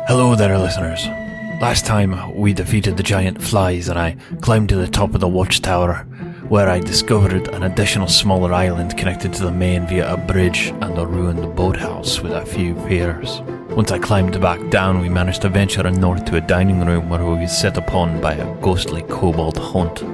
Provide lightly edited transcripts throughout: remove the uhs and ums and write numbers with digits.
Hello there, listeners. Last time we defeated the giant flies and I climbed to the top of the watchtower, where I discovered an additional smaller island connected to the main via a bridge and a ruined boathouse with a few piers. Once I climbed back down, we managed to venture north to a dining room where we were set upon by a ghostly kobold haunt.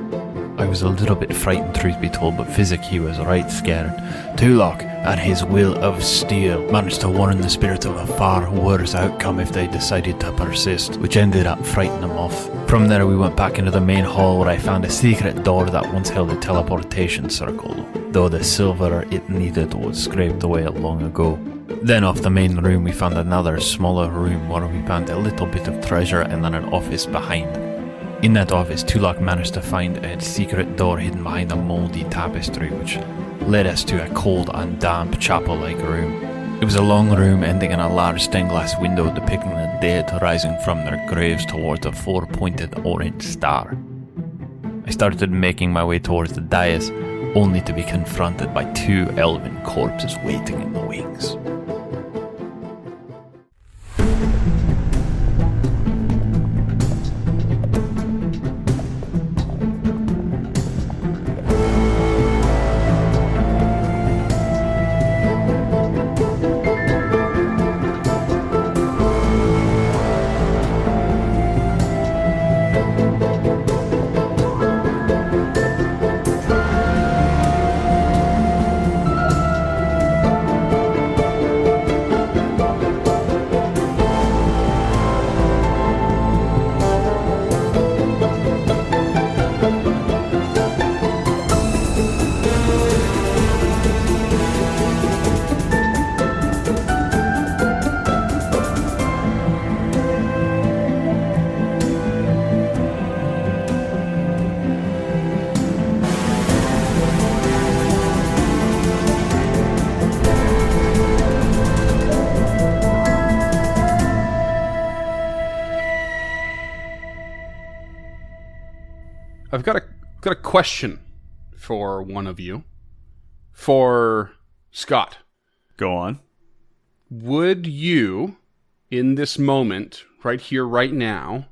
I was a little bit frightened, truth be told, but Physic was right scared. Tulok, at his will of steel, managed to warn the spirit of a far worse outcome if they decided to persist, which ended up frightening them off. From there we went back into the main hall where I found a secret door that once held a teleportation circle, though the silver it needed was scraped away long ago. Then off the main room we found another smaller room where we found a little bit of treasure and then an office behind. In that office, Tulok managed to find a secret door hidden behind a mouldy tapestry, which led us to a cold and damp chapel-like room. It was a long room ending in a large stained glass window depicting the dead rising from their graves towards a four-pointed orange star. I started making my way towards the dais, only to be confronted by two elven corpses waiting in the wings. I've got a question for one of you. For Scott. Go on. Would you, in this moment, right here, right now,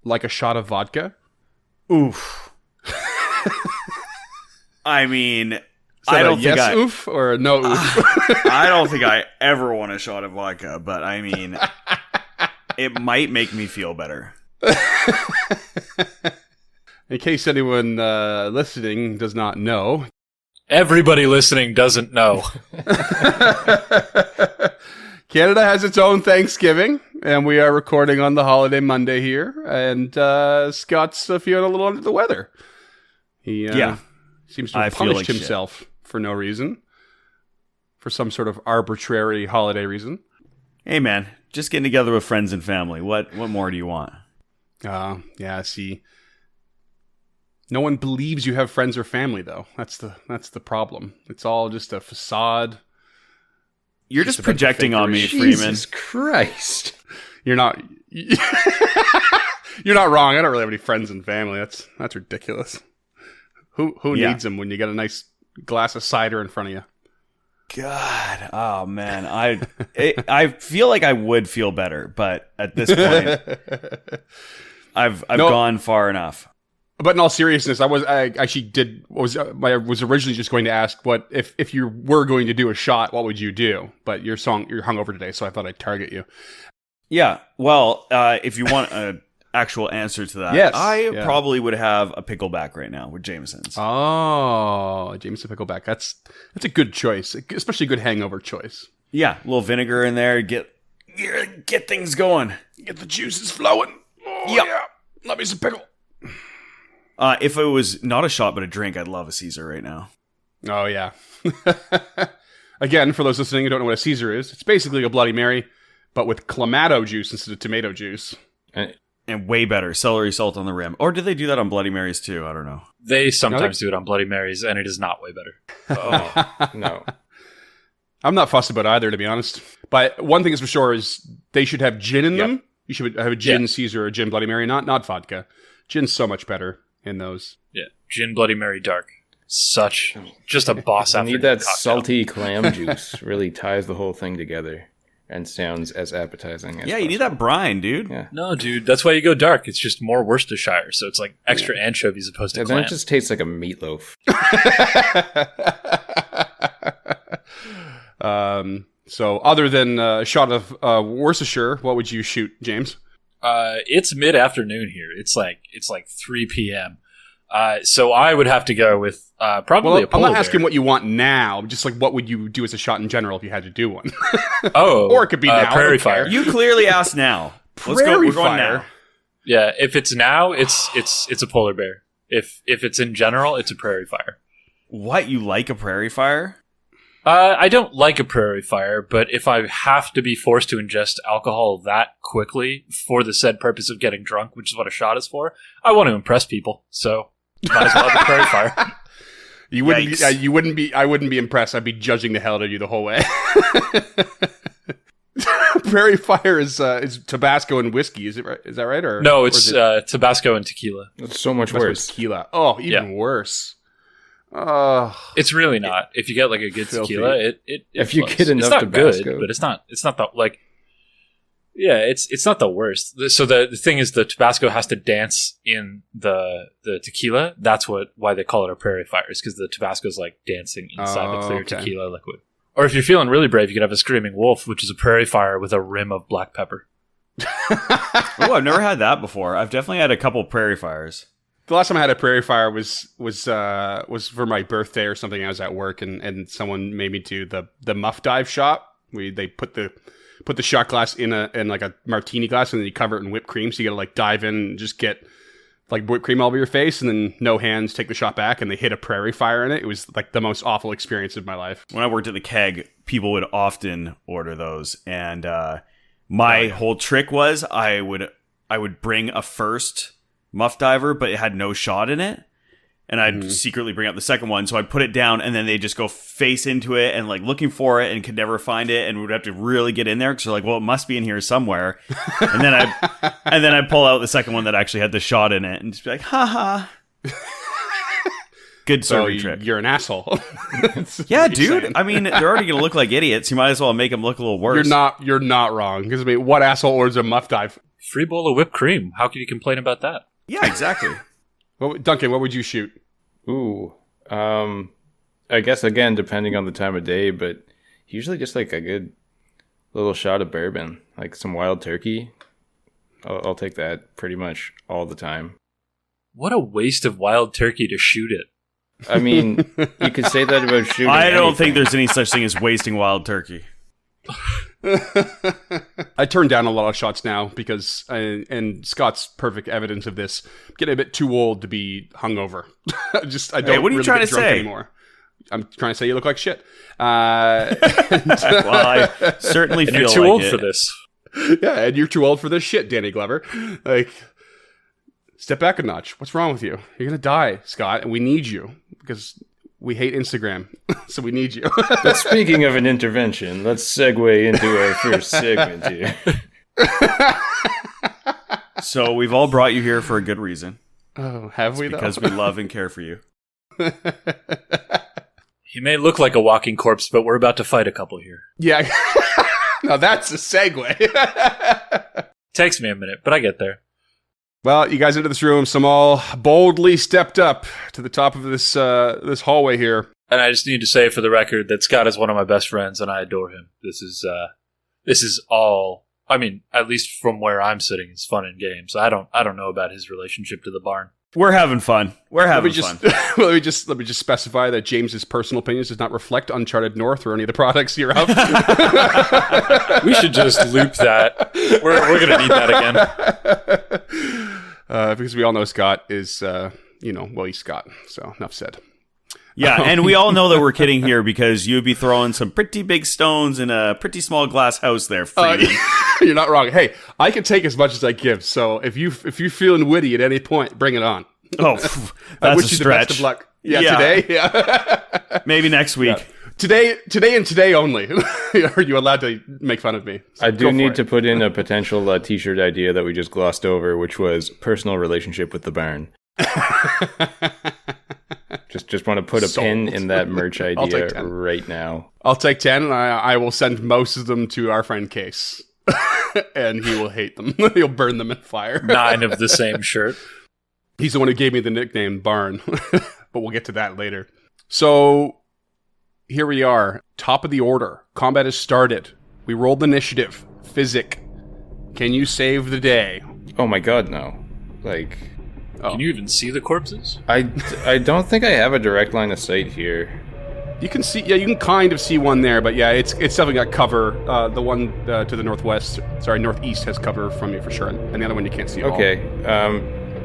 like a shot of vodka? Oof. I mean, I don't think oof or a no oof? I don't think I ever want a shot of vodka, but I mean, it might make me feel better. In case anyone listening does not know. Everybody listening doesn't know. Canada has its own Thanksgiving, and we are recording on the holiday Monday here, and Scott's feeling a little under the weather. He seems to have punished himself for no reason, for some sort of arbitrary holiday reason. Hey man, just getting together with friends and family. What more do you want? See... No one believes you have friends or family, though. That's the problem. It's all just a facade. You're just projecting on me, Freeman. Jesus Christ! You're not. You're not wrong. I don't really have any friends and family. That's ridiculous. Who needs them when you got a nice glass of cider in front of you? God, oh man, I feel like I would feel better, but at this point, I've gone far enough. But in all seriousness, I was originally just going to ask what if you were going to do a shot, what would you do? But you're hungover today, so I thought I'd target you. Yeah, well, if you want an actual answer to that, yes, I probably would have a pickleback right now with Jameson's. Oh, a Jameson pickleback. That's a good choice, especially a good hangover choice. Yeah, a little vinegar in there, get things going, get the juices flowing. Oh, yeah, love me some pickle. If it was not a shot but a drink, I'd love a Caesar right now. Oh, yeah. Again, for those listening who don't know what a Caesar is, it's basically a Bloody Mary, but with Clamato juice instead of tomato juice. And way better, celery salt on the rim. Or do they do that on Bloody Marys too? I don't know. They sometimes do it on Bloody Marys, and it is not way better. Oh, no. I'm not fussed about either, to be honest. But one thing is for sure is they should have gin in them. You should have a gin Caesar or a gin Bloody Mary, not vodka. Gin's so much better in those. Yeah, gin Bloody Mary dark. Just a boss I after need that cocktail. salty clam juice. Really ties the whole thing together. and sounds as appetizing as Yeah, you need that brine, dude. Yeah. No, dude, that's why you go dark. It's just more Worcestershire, so it's like extra anchovies opposed to And then clam. it just tastes like a meatloaf. So other than a shot of Worcestershire, what would you shoot, James? It's mid-afternoon here. It's like 3 p.m. So I would have to go with probably a I'm polar not asking bear. what you want now, just like what would you do as a shot in general if you had to do one? Oh, or it could be now. prairie fire. You clearly asked now. Let's go. Prairie We're going fire. now. Yeah, if it's now, it's a polar bear. If it's in general, it's a prairie fire. What, you like a prairie fire? I don't like a prairie fire, but if I have to be forced to ingest alcohol that quickly for the said purpose of getting drunk, which is what a shot is for, I want to impress people. So might as well have a prairie fire. You wouldn't be. I wouldn't be impressed. I'd be judging the hell out of you the whole way. Prairie fire is Tabasco and whiskey. Is it right? Is that right? Or No, or it's is it Tabasco and tequila. It's so much Tabasco worse. tequila? Oh, even worse. Oh, It's really not. If you get like a good Filthy. tequila, it If you flows. get enough it's not Tabasco. good, but it's not the like. Yeah, it's not the worst. So the thing is, the Tabasco has to dance in the tequila. That's why they call it a prairie fire, is because the Tabasco's like dancing inside the clear okay. tequila liquid. Or if you're feeling really brave, you could have a screaming wolf, which is a prairie fire with a rim of black pepper. Oh, I've never had that before. I've definitely had a couple prairie fires. the last time I had a prairie fire was for my birthday or something. I was at work and someone made me do the muff dive shot. They put the shot glass in like a martini glass, and then you cover it in whipped cream. So you got to like dive in and just get like whipped cream all over your face, and then no hands, take the shot back, and they hit a prairie fire in it. It was like the most awful experience of my life. When I worked at the keg, people would often order those, and my whole trick was I would bring a first muff diver, but it had no shot in it, and I'd secretly bring up the second one. So I'd put it down, and then they just go face into it and like looking for it and could never find it, and would have to really get in there because they're like, well, it must be in here somewhere. And then I'd pull out the second one that actually had the shot in it and just be like, haha. Good serving trick. You're an asshole. Yeah, dude. I mean, they're already gonna look like idiots. You might as well make them look a little worse. You're not wrong. Because I mean, what asshole orders a muff dive? Free bowl of whipped cream. How can you complain about that? Yeah, exactly. Duncan, what would you shoot? Ooh. I guess, again, depending on the time of day, but usually just like a good little shot of bourbon, like some wild turkey. I'll take that pretty much all the time. What a waste of wild turkey to shoot it. I mean, you could say that about shooting. I don't anything. think there's any such thing as wasting wild turkey. I turn down a lot of shots now because, and Scott's perfect evidence of this, I'm getting a bit too old to be hungover. I don't what are you really trying get to drunk say? anymore. I'm trying to say you look like shit. Well, I certainly And feel you're too like old it. for this. Yeah, and you're too old for this shit, Danny Glover. Like, step back a notch. What's wrong with you? You're gonna die, Scott, and we need you because we hate Instagram, so we need you. But speaking of an intervention, let's segue into our first segment here. So we've all brought you here for a good reason. Oh, have we? Because though? we love and care for you. He may look like a walking corpse, but we're about to fight a couple here. Yeah. Now that's a segue. Takes me a minute, but I get there. Well, you guys into this room. Some all boldly stepped up to the top of this hallway here. And I just need to say for the record that Scott is one of my best friends, and I adore him. This is all. I mean, at least from where I'm sitting, it's fun and games. I don't know about his relationship to the barn. We're having fun. We're having fun. Let me just specify that James's personal opinions does not reflect Uncharted North or any of the products hereof. We should just loop that. We're gonna need that again. Because we all know Scott is, he's Scott. So enough said. Yeah, and we all know that we're kidding here because you'd be throwing some pretty big stones in a pretty small glass house there. You're not wrong. Hey, I can take as much as I give. So if you're feeling witty at any point, bring it on. Oh, I that's wish a you the stretch. best of luck. Yeah, today. Yeah. Maybe next week. Yeah. Today and today only. Are you allowed to make fun of me? So I do go for need it. to put in a potential t-shirt idea that we just glossed over, which was personal relationship with the barn. Just want to put a pin in that merch idea right now. I'll take 10, and I will send most of them to our friend Case. And he will hate them. He'll burn them in fire. 9 of the same shirt. He's the one who gave me the nickname Barn. But we'll get to that later. So, here we are. Top of the order. Combat has started. We rolled initiative. Physic. Can you save the day? Oh my god, no. Like... Can you even see the corpses? I don't think I have a direct line of sight here. You can see, you can kind of see one there, but yeah, it's definitely got cover. The one to the northeast has cover from you for sure, and the other one you can't see at all. Okay,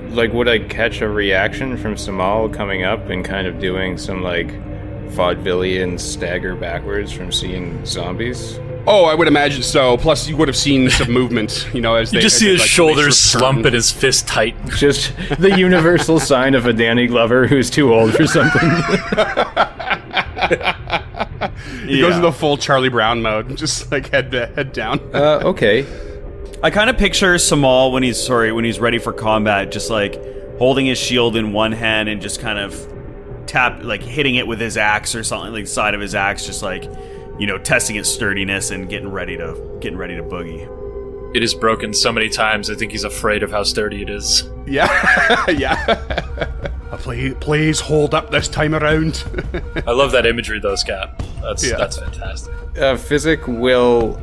like would I catch a reaction from Samal coming up and kind of doing some like vaudevillian stagger backwards from seeing zombies? Oh, I would imagine so. Plus, you would have seen some movement, as you just see his shoulders slump and his fist tight. Just the universal sign of a Danny Glover who's too old for something. He goes into full Charlie Brown mode, just like head down. Okay. I kind of picture Samal when he's ready for combat, just like holding his shield in one hand and just kind of hitting it with his axe or something, like the side of his axe, just like, testing its sturdiness and getting ready to boogie. It is broken so many times. I think he's afraid of how sturdy it is. Yeah, yeah. Please hold up this time around. I love that imagery, though, Scott. That's fantastic. Physic will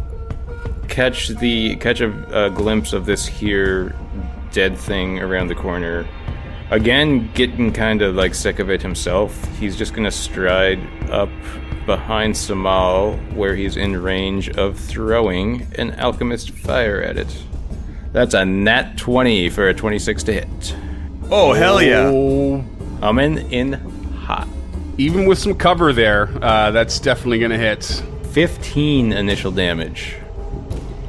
catch a glimpse of this here dead thing around the corner. Again, getting kind of like sick of it himself. He's just gonna stride up behind Samal, where he's in range of throwing an alchemist fire at it. That's a nat 20 for a 26 to hit. Oh, hell yeah. I'm in hot. Even with some cover there, that's definitely going to hit. 15 initial damage.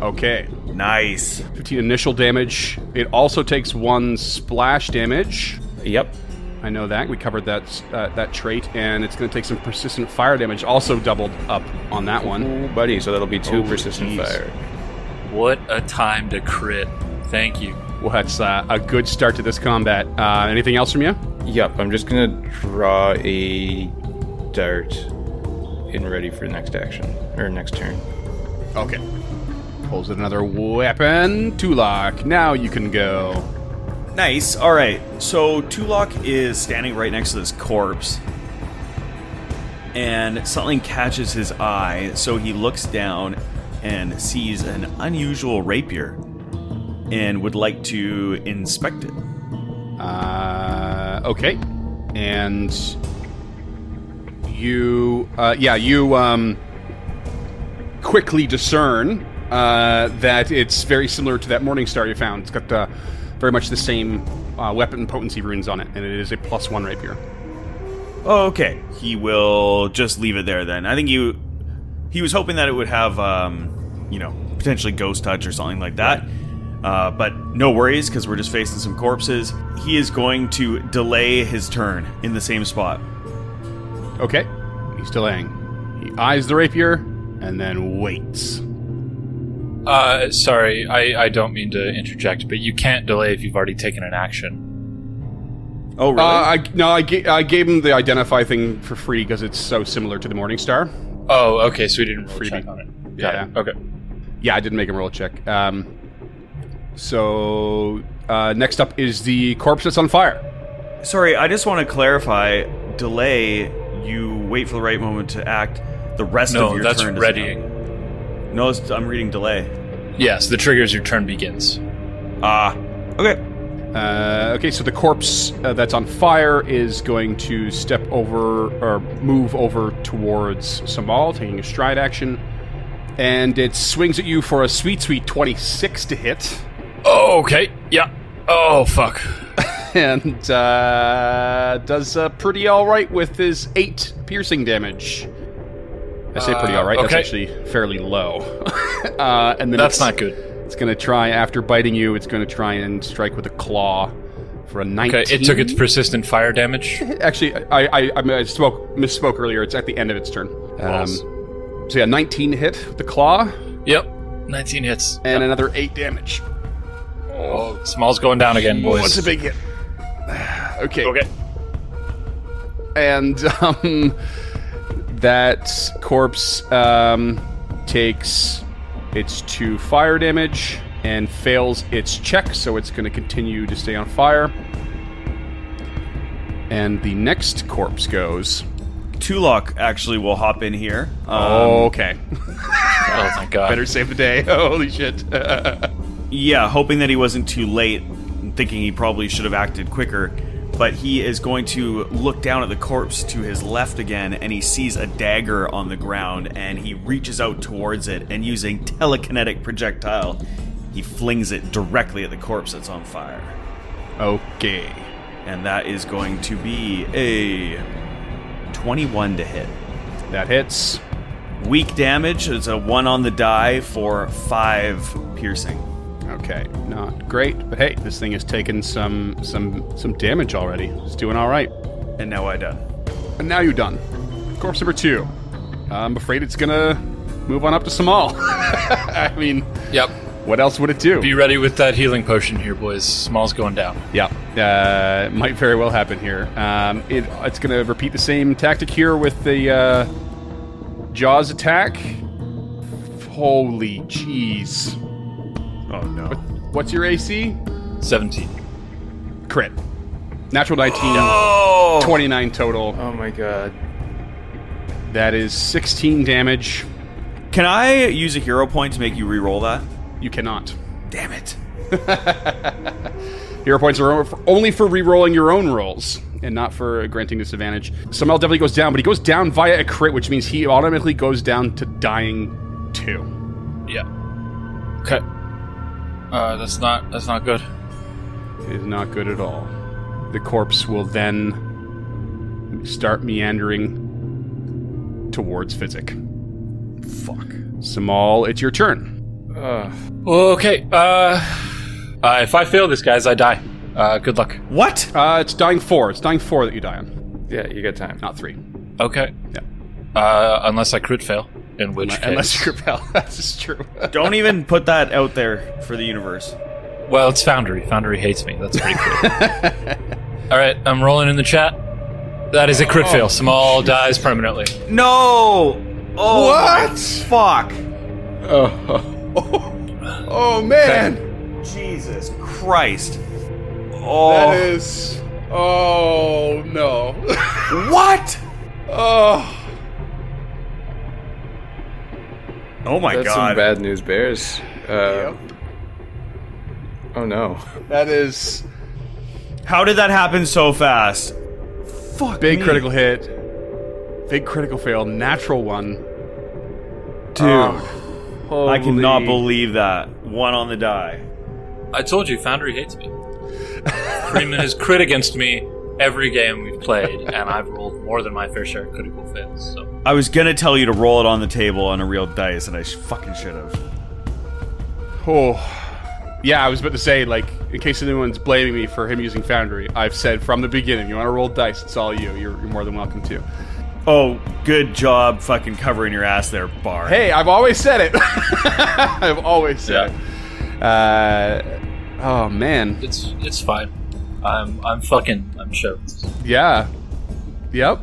Okay. Nice. 15 initial damage. It also takes 1 splash damage. Yep. I know that. We covered that trait, and it's going to take some persistent fire damage, also doubled up on that one. Ooh, buddy, so that'll be 2 persistent fire. What a time to crit. Thank you. Well, that's a good start to this combat. Anything else from you? Yep, I'm just going to draw a dart in ready for next action, or next turn. Okay. Pulls another weapon. Tulak, now you can go. Nice. All right. So Tulak is standing right next to this corpse, and something catches his eye. So he looks down and sees an unusual rapier, and would like to inspect it. Okay. And you quickly discern that it's very similar to that Morningstar you found. It's got very much the same weapon potency runes on it, and it is a +1 rapier. Oh, okay. He will just leave it there then. I think he was hoping that it would have, potentially ghost touch or something like that. But no worries, because we're just facing some corpses. He is going to delay his turn in the same spot. Okay. He's delaying. He eyes the rapier, and then waits. Sorry, I don't mean to interject, but you can't delay if you've already taken an action. Oh, really? I gave him the identify thing for free because it's so similar to the Morningstar. Oh, okay, so we didn't roll a check on it. Yeah. Okay. Yeah, I didn't make him roll a check. So, next up is the corpse that's on fire. Sorry, I just want to clarify. Delay, you wait for the right moment to act. The rest of your turn. No, that's readying. No, I'm reading delay. Yes, the trigger as your turn begins. Okay. Okay, so the corpse that's on fire is going to step over, or move over towards Samal, taking a stride action. And it swings at you for a sweet 26 to hit. Oh, okay. Yeah. Oh, fuck. And does pretty alright with his 8 piercing damage. I say pretty alright, that's actually fairly low. And then that's not good. It's going to try, after biting you, it's going to try and strike with a claw for a 19. Okay, it took its persistent fire damage? Actually, I misspoke earlier. It's at the end of its turn. So yeah, 19 hit with the claw. Yep, 19 hits. And another 8 damage. Oh, Small's going down again, boys. What's a big hit? Okay. and that corpse takes its 2 fire damage and fails its check, so it's going to continue to stay on fire. And the next corpse goes. Tulok actually will hop in here. Okay. Oh, thank God. Better save the day. Holy shit. Yeah, hoping that he wasn't too late, thinking he probably should have acted quicker. But he is going to look down at the corpse to his left again, and he sees a dagger on the ground, and he reaches out towards it, and using telekinetic projectile, he flings it directly at the corpse that's on fire. Okay. And that is going to be a 21 to hit. That hits. Weak damage. It's a 1 on the die for 5 piercing. Okay, not great, but hey, this thing has taken some damage already. It's doing all right. And now I'm done. And now you're done. Corpse number 2. I'm afraid it's gonna move on up to Samal. I mean, Yep. what else would it do? Be ready with that healing potion here, boys. Small's going down. Yeah, might very well happen here. It's gonna repeat the same tactic here with the Jaws attack. Holy jeez. Oh no. What's your AC? 17. Crit. Natural 19. Oh! 29 total. Oh my god. That is 16 damage. Can I use a hero point to make you re-roll that? You cannot. Damn it. Hero points are only for re-rolling your own rolls, and not for granting disadvantage. Samuel definitely goes down, but he goes down via a crit, which means he automatically goes down to dying 2. Yeah. Okay. That's not good. It is not good at all. The corpse will then start meandering towards Physic. Fuck. Samal, it's your turn. Okay. If I fail this, guys, I die. Good luck. What? It's dying 4. It's dying 4 that you die on, Yeah, you got time. not 3. Okay. Yeah. Unless I crit fail, in which case... Unless you repel. That's just true. Don't even put that out there for the universe. Well, it's Foundry. Foundry hates me. That's pretty clear. All right, I'm rolling in the chat. That is a crit fail. Small dies permanently. No! Oh, What? Fuck. Oh, man. Jesus Christ. Oh. That is... Oh, no. What? Oh. Oh my That's god. some bad news, Bears. Yep. Oh no. That is... How did that happen so fast? Fuck Big me. critical hit. Big critical fail. Natural 1. Dude. I cannot believe that. 1 on the die. I told you, Foundry hates me. Freeman has crit against me every game we've played, and I've rolled more than my fair share of critical fails. So I was gonna tell you to roll it on the table on a real dice, and I fucking should have. Oh. Yeah, I was about to say, like, in case anyone's blaming me for him using Foundry, I've said from the beginning, you want to roll dice, it's all you. You're more than welcome to. Oh, good job fucking covering your ass there, Bard. Hey, I've always said it. I've always said it. Oh, man. it's fine. I'm choked. Yeah. Yep.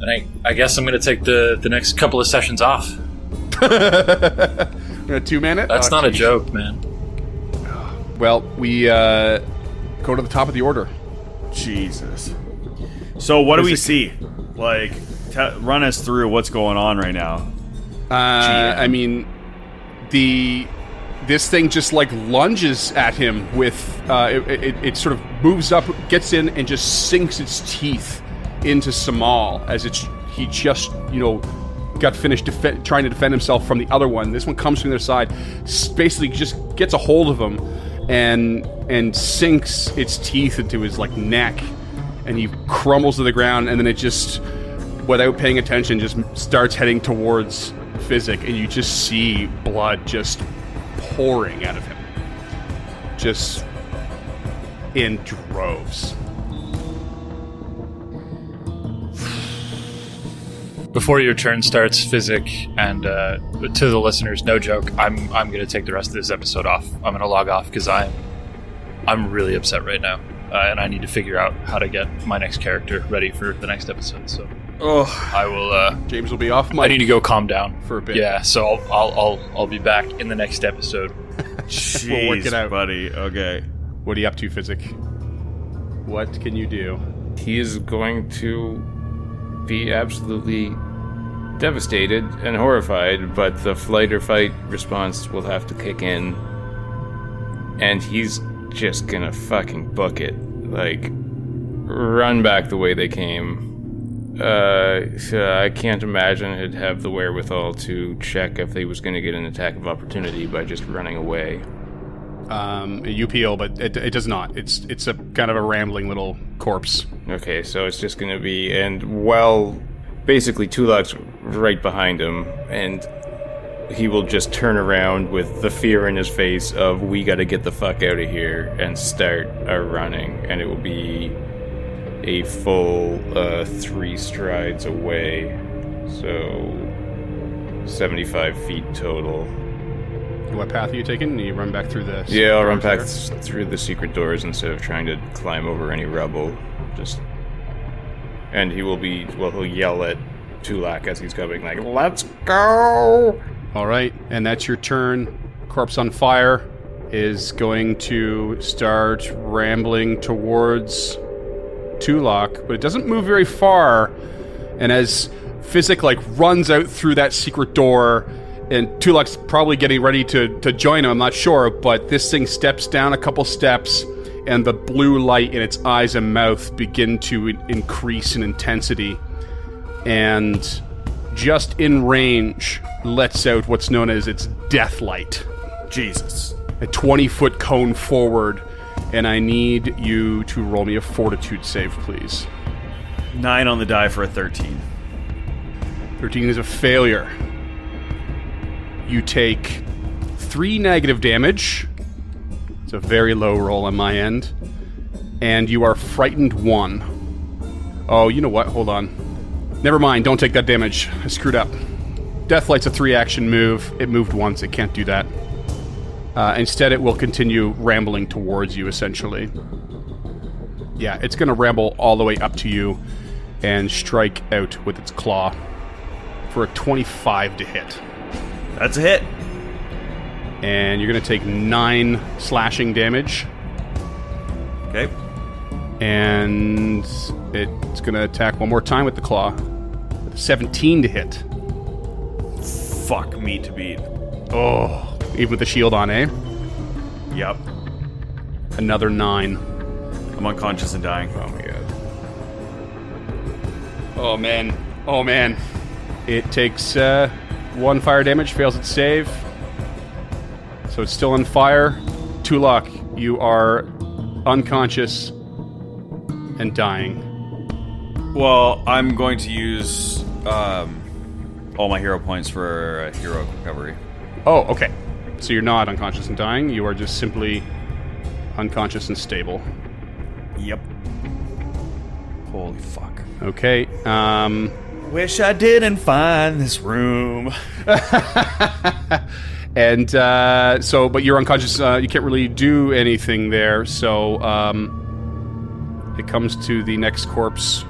And I guess I'm gonna take the next couple of sessions off. We're gonna 2-man it? That's not a joke, man. Well, we go to the top of the order. Jesus. So what do we see? Like, run us through what's going on right now. I mean, this thing just like lunges at him with it sort of moves up, gets in, and just sinks its teeth into Samal as he just got finished trying to defend himself from the other one. This one comes from the other side, basically just gets a hold of him and sinks its teeth into his like neck, and he crumbles to the ground, and then it just, without paying attention, just starts heading towards Physic, and you just see blood just pouring out of him, just in droves. Before your turn starts, Physic, and to the listeners, no joke, I'm going to take the rest of this episode off. I'm going to log off because I'm really upset right now. and I need to figure out how to get my next character ready for the next episode. So I will. James will be off mic. I need to go calm down for a bit. Yeah, so I'll be back in the next episode. Jeez, we'll work it out, buddy. Okay. What are you up to, Physic? What can you do? He is going to be absolutely devastated and horrified, but the flight or fight response will have to kick in, and he's just gonna fucking book it. Like, run back the way they came. I can't imagine he'd have the wherewithal to check if he was gonna get an attack of opportunity by just running away. UPL, but it does not. It's a kind of a rambling little corpse. Okay, so it's just gonna be, and well, basically Tulak's right behind him, and he will just turn around with the fear in his face of, we gotta get the fuck out of here, and start running, and it will be a full 3 strides away, so 75 feet total. What path are you taking? You run back through the... Yeah, I'll run back through the secret doors instead of trying to climb over any rubble. And he will be... Well, he'll yell at Tulak as he's coming, like, let's go! Alright, and that's your turn. Corpse on Fire is going to start rambling towards Tulak, but it doesn't move very far. And as Physic, runs out through that secret door... And Tulak's probably getting ready to join him, I'm not sure, but this thing steps down a couple steps, and the blue light in its eyes and mouth begin to increase in intensity. And just in range, lets out what's known as its death light. Jesus. A 20-foot cone forward, and I need you to roll me a fortitude save, please. 9 on the die for a 13. 13 is a failure. You take 3 negative damage. It's a very low roll on my end. And you are frightened 1. Oh, you know what? Hold on. Never mind. Don't take that damage. I screwed up. Deathlight's a 3-action move. It moved once. It can't do that. Instead, it will continue rambling towards you, essentially. Yeah, it's going to ramble all the way up to you and strike out with its claw for a 25 to hit. That's a hit. And you're going to take 9 slashing damage. Okay. And it's going to attack one more time with the claw. With a 17 to hit. Fuck me to beat. Oh, even with the shield on, eh? Yep. Another 9. I'm unconscious and dying. Oh my god. Oh man. Oh man. It takes 1 fire damage, fails its save. So it's still on fire. Tulak, you are unconscious and dying. Well, I'm going to use all my hero points for heroic recovery. Oh, okay. So you're not unconscious and dying. You are just simply unconscious and stable. Yep. Holy fuck. Okay. Wish I didn't find this room. And but you're unconscious. You can't really do anything there. So it comes to the next corpse,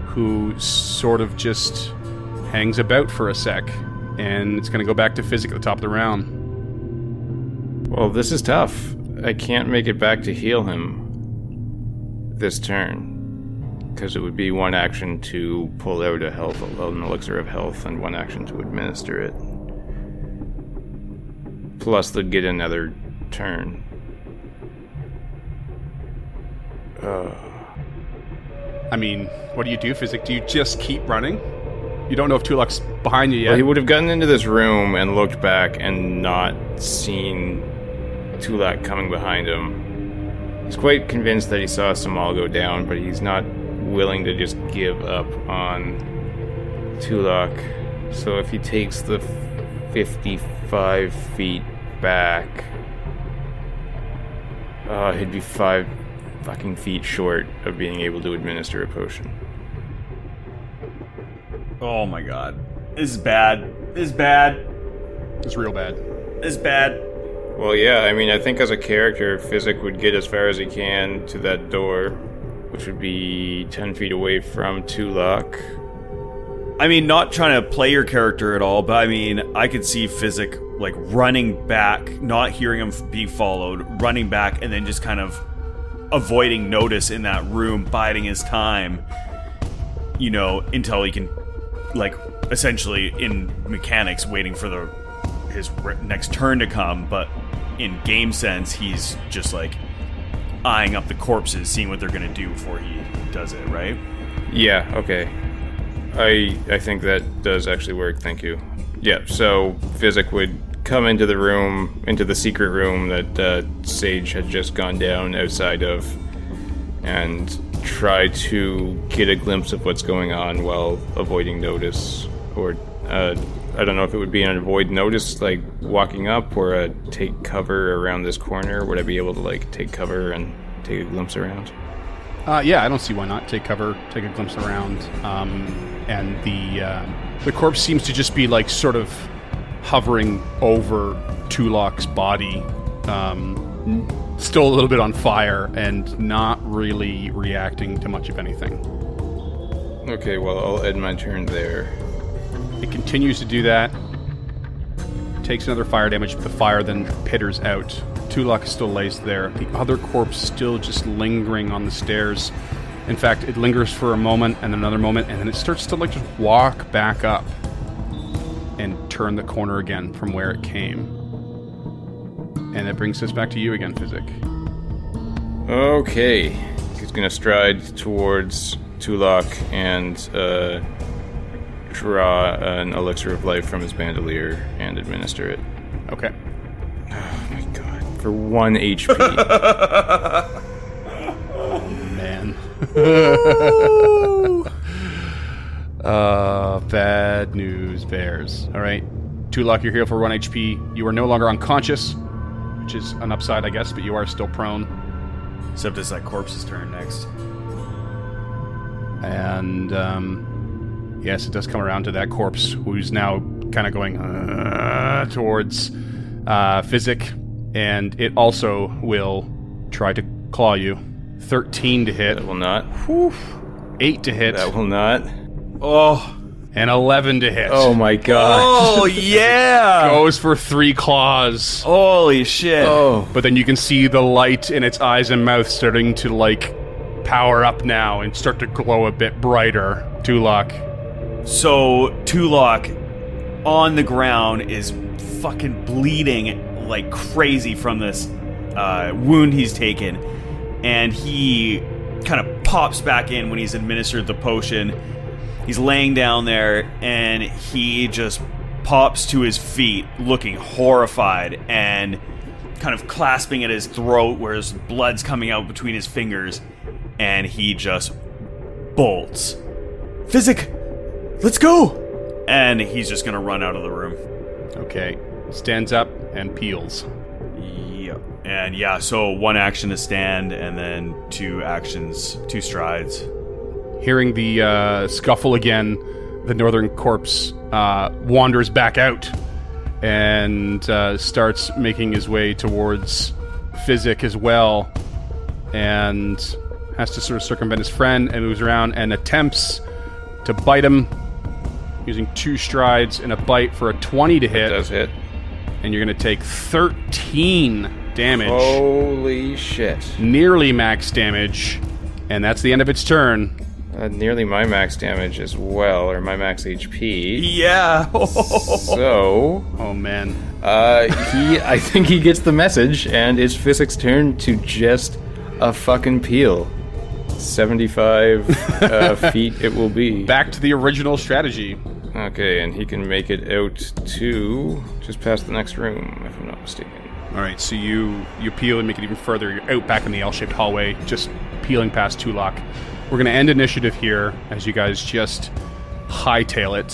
who sort of just hangs about for a sec, and it's going to go back to Physic at the top of the round. Well, this is tough. I can't make it back to heal him this turn. Because it would be 1 action to pull out an elixir of health, and 1 action to administer it. Plus, they'd get another turn. I mean, what do you do, Physic? Do you just keep running? You don't know if Tulak's behind you yet. Well, he would have gotten into this room and looked back and not seen Tulak coming behind him. He's quite convinced that he saw Samal go down, but he's not willing to just give up on Tulak. So if he takes the 55 feet back, he'd be 5 fucking feet short of being able to administer a potion. Oh my god. This is bad. This is bad. It's real bad. This is bad. Well, yeah, I mean, I think as a character, Physic would get as far as he can to that door, which would be 10 feet away from Tulok. I mean, not trying to play your character at all, but I mean, I could see Physic, like, running back, not hearing him be followed, running back, and then just kind of avoiding notice in that room, biding his time, you know, until he can, like, essentially, in mechanics, waiting for his next turn to come, but in game sense, he's just, like, eyeing up the corpses, seeing what they're going to do before he does it, right? Yeah, okay. I think that does actually work, thank you. Yeah, so Physic would come into the room, into the secret room that Sage had just gone down outside of, and try to get a glimpse of what's going on while avoiding notice. Or, I don't know if it would be an avoid notice, like walking up, or a take cover around this corner. Would I be able to, like, take cover and take a glimpse around? Yeah, I don't see why not. Take cover, take a glimpse around, and the corpse seems to just be, like, sort of hovering over Tulok's body, still a little bit on fire and not really reacting to much of anything. Okay, well, I'll end my turn there. It continues to do that. Takes another fire damage, but the fire then pitters out. Tulok still lays there. The other corpse still just lingering on the stairs. In fact, it lingers for a moment and another moment, and then it starts to, like, just walk back up and turn the corner again from where it came. And that brings us back to you again, Physic. Okay. He's gonna stride towards Tulok and draw an elixir of life from his bandolier and administer it. Okay. Oh my god. For 1 HP. Oh, man. Bad news bears. All right. Tulok, you're here for 1 HP. You are no longer unconscious, which is an upside, I guess, but you are still prone. Except it's that corpse's turn next. And, yes, it does come around to that corpse, who's now kind of going towards Physic, and it also will try to claw you. 13 to hit. That will not. Whew. 8 to hit. That will not. Oh. And 11 to hit. Oh my god. Oh, yeah! Goes for 3 claws. Holy shit. Oh. But then you can see the light in its eyes and mouth starting to, like, power up now and start to glow a bit brighter. Tulok. So, Tulok, on the ground, is fucking bleeding like crazy from this wound he's taken. And he kind of pops back in when he's administered the potion. He's laying down there, and he just pops to his feet, looking horrified, and kind of clasping at his throat where his blood's coming out between his fingers, and he just bolts. Physic, let's go! And he's just gonna run out of the room. Okay. Stands up and peels. Yep. And yeah, so 1 action to stand, and then 2 actions, 2 strides. Hearing the scuffle again, the northern corpse wanders back out and starts making his way towards Physic as well, and has to sort of circumvent his friend and moves around and attempts to bite him using 2 strides and a bite for a 20 to hit. It does hit. And you're going to take 13 damage. Holy shit. Nearly max damage. And that's the end of its turn. Nearly my max damage as well, or my max HP. Yeah. So, Oh, man. I think he gets the message, and it's Physic's turn to just a fucking peel. 75 feet it will be. Back to the original strategy. Okay, and he can make it out to just past the next room, if I'm not mistaken. All right, so you peel and make it even further. You're out back in the L-shaped hallway, just peeling past Tulok. We're going to end initiative here as you guys just hightail it.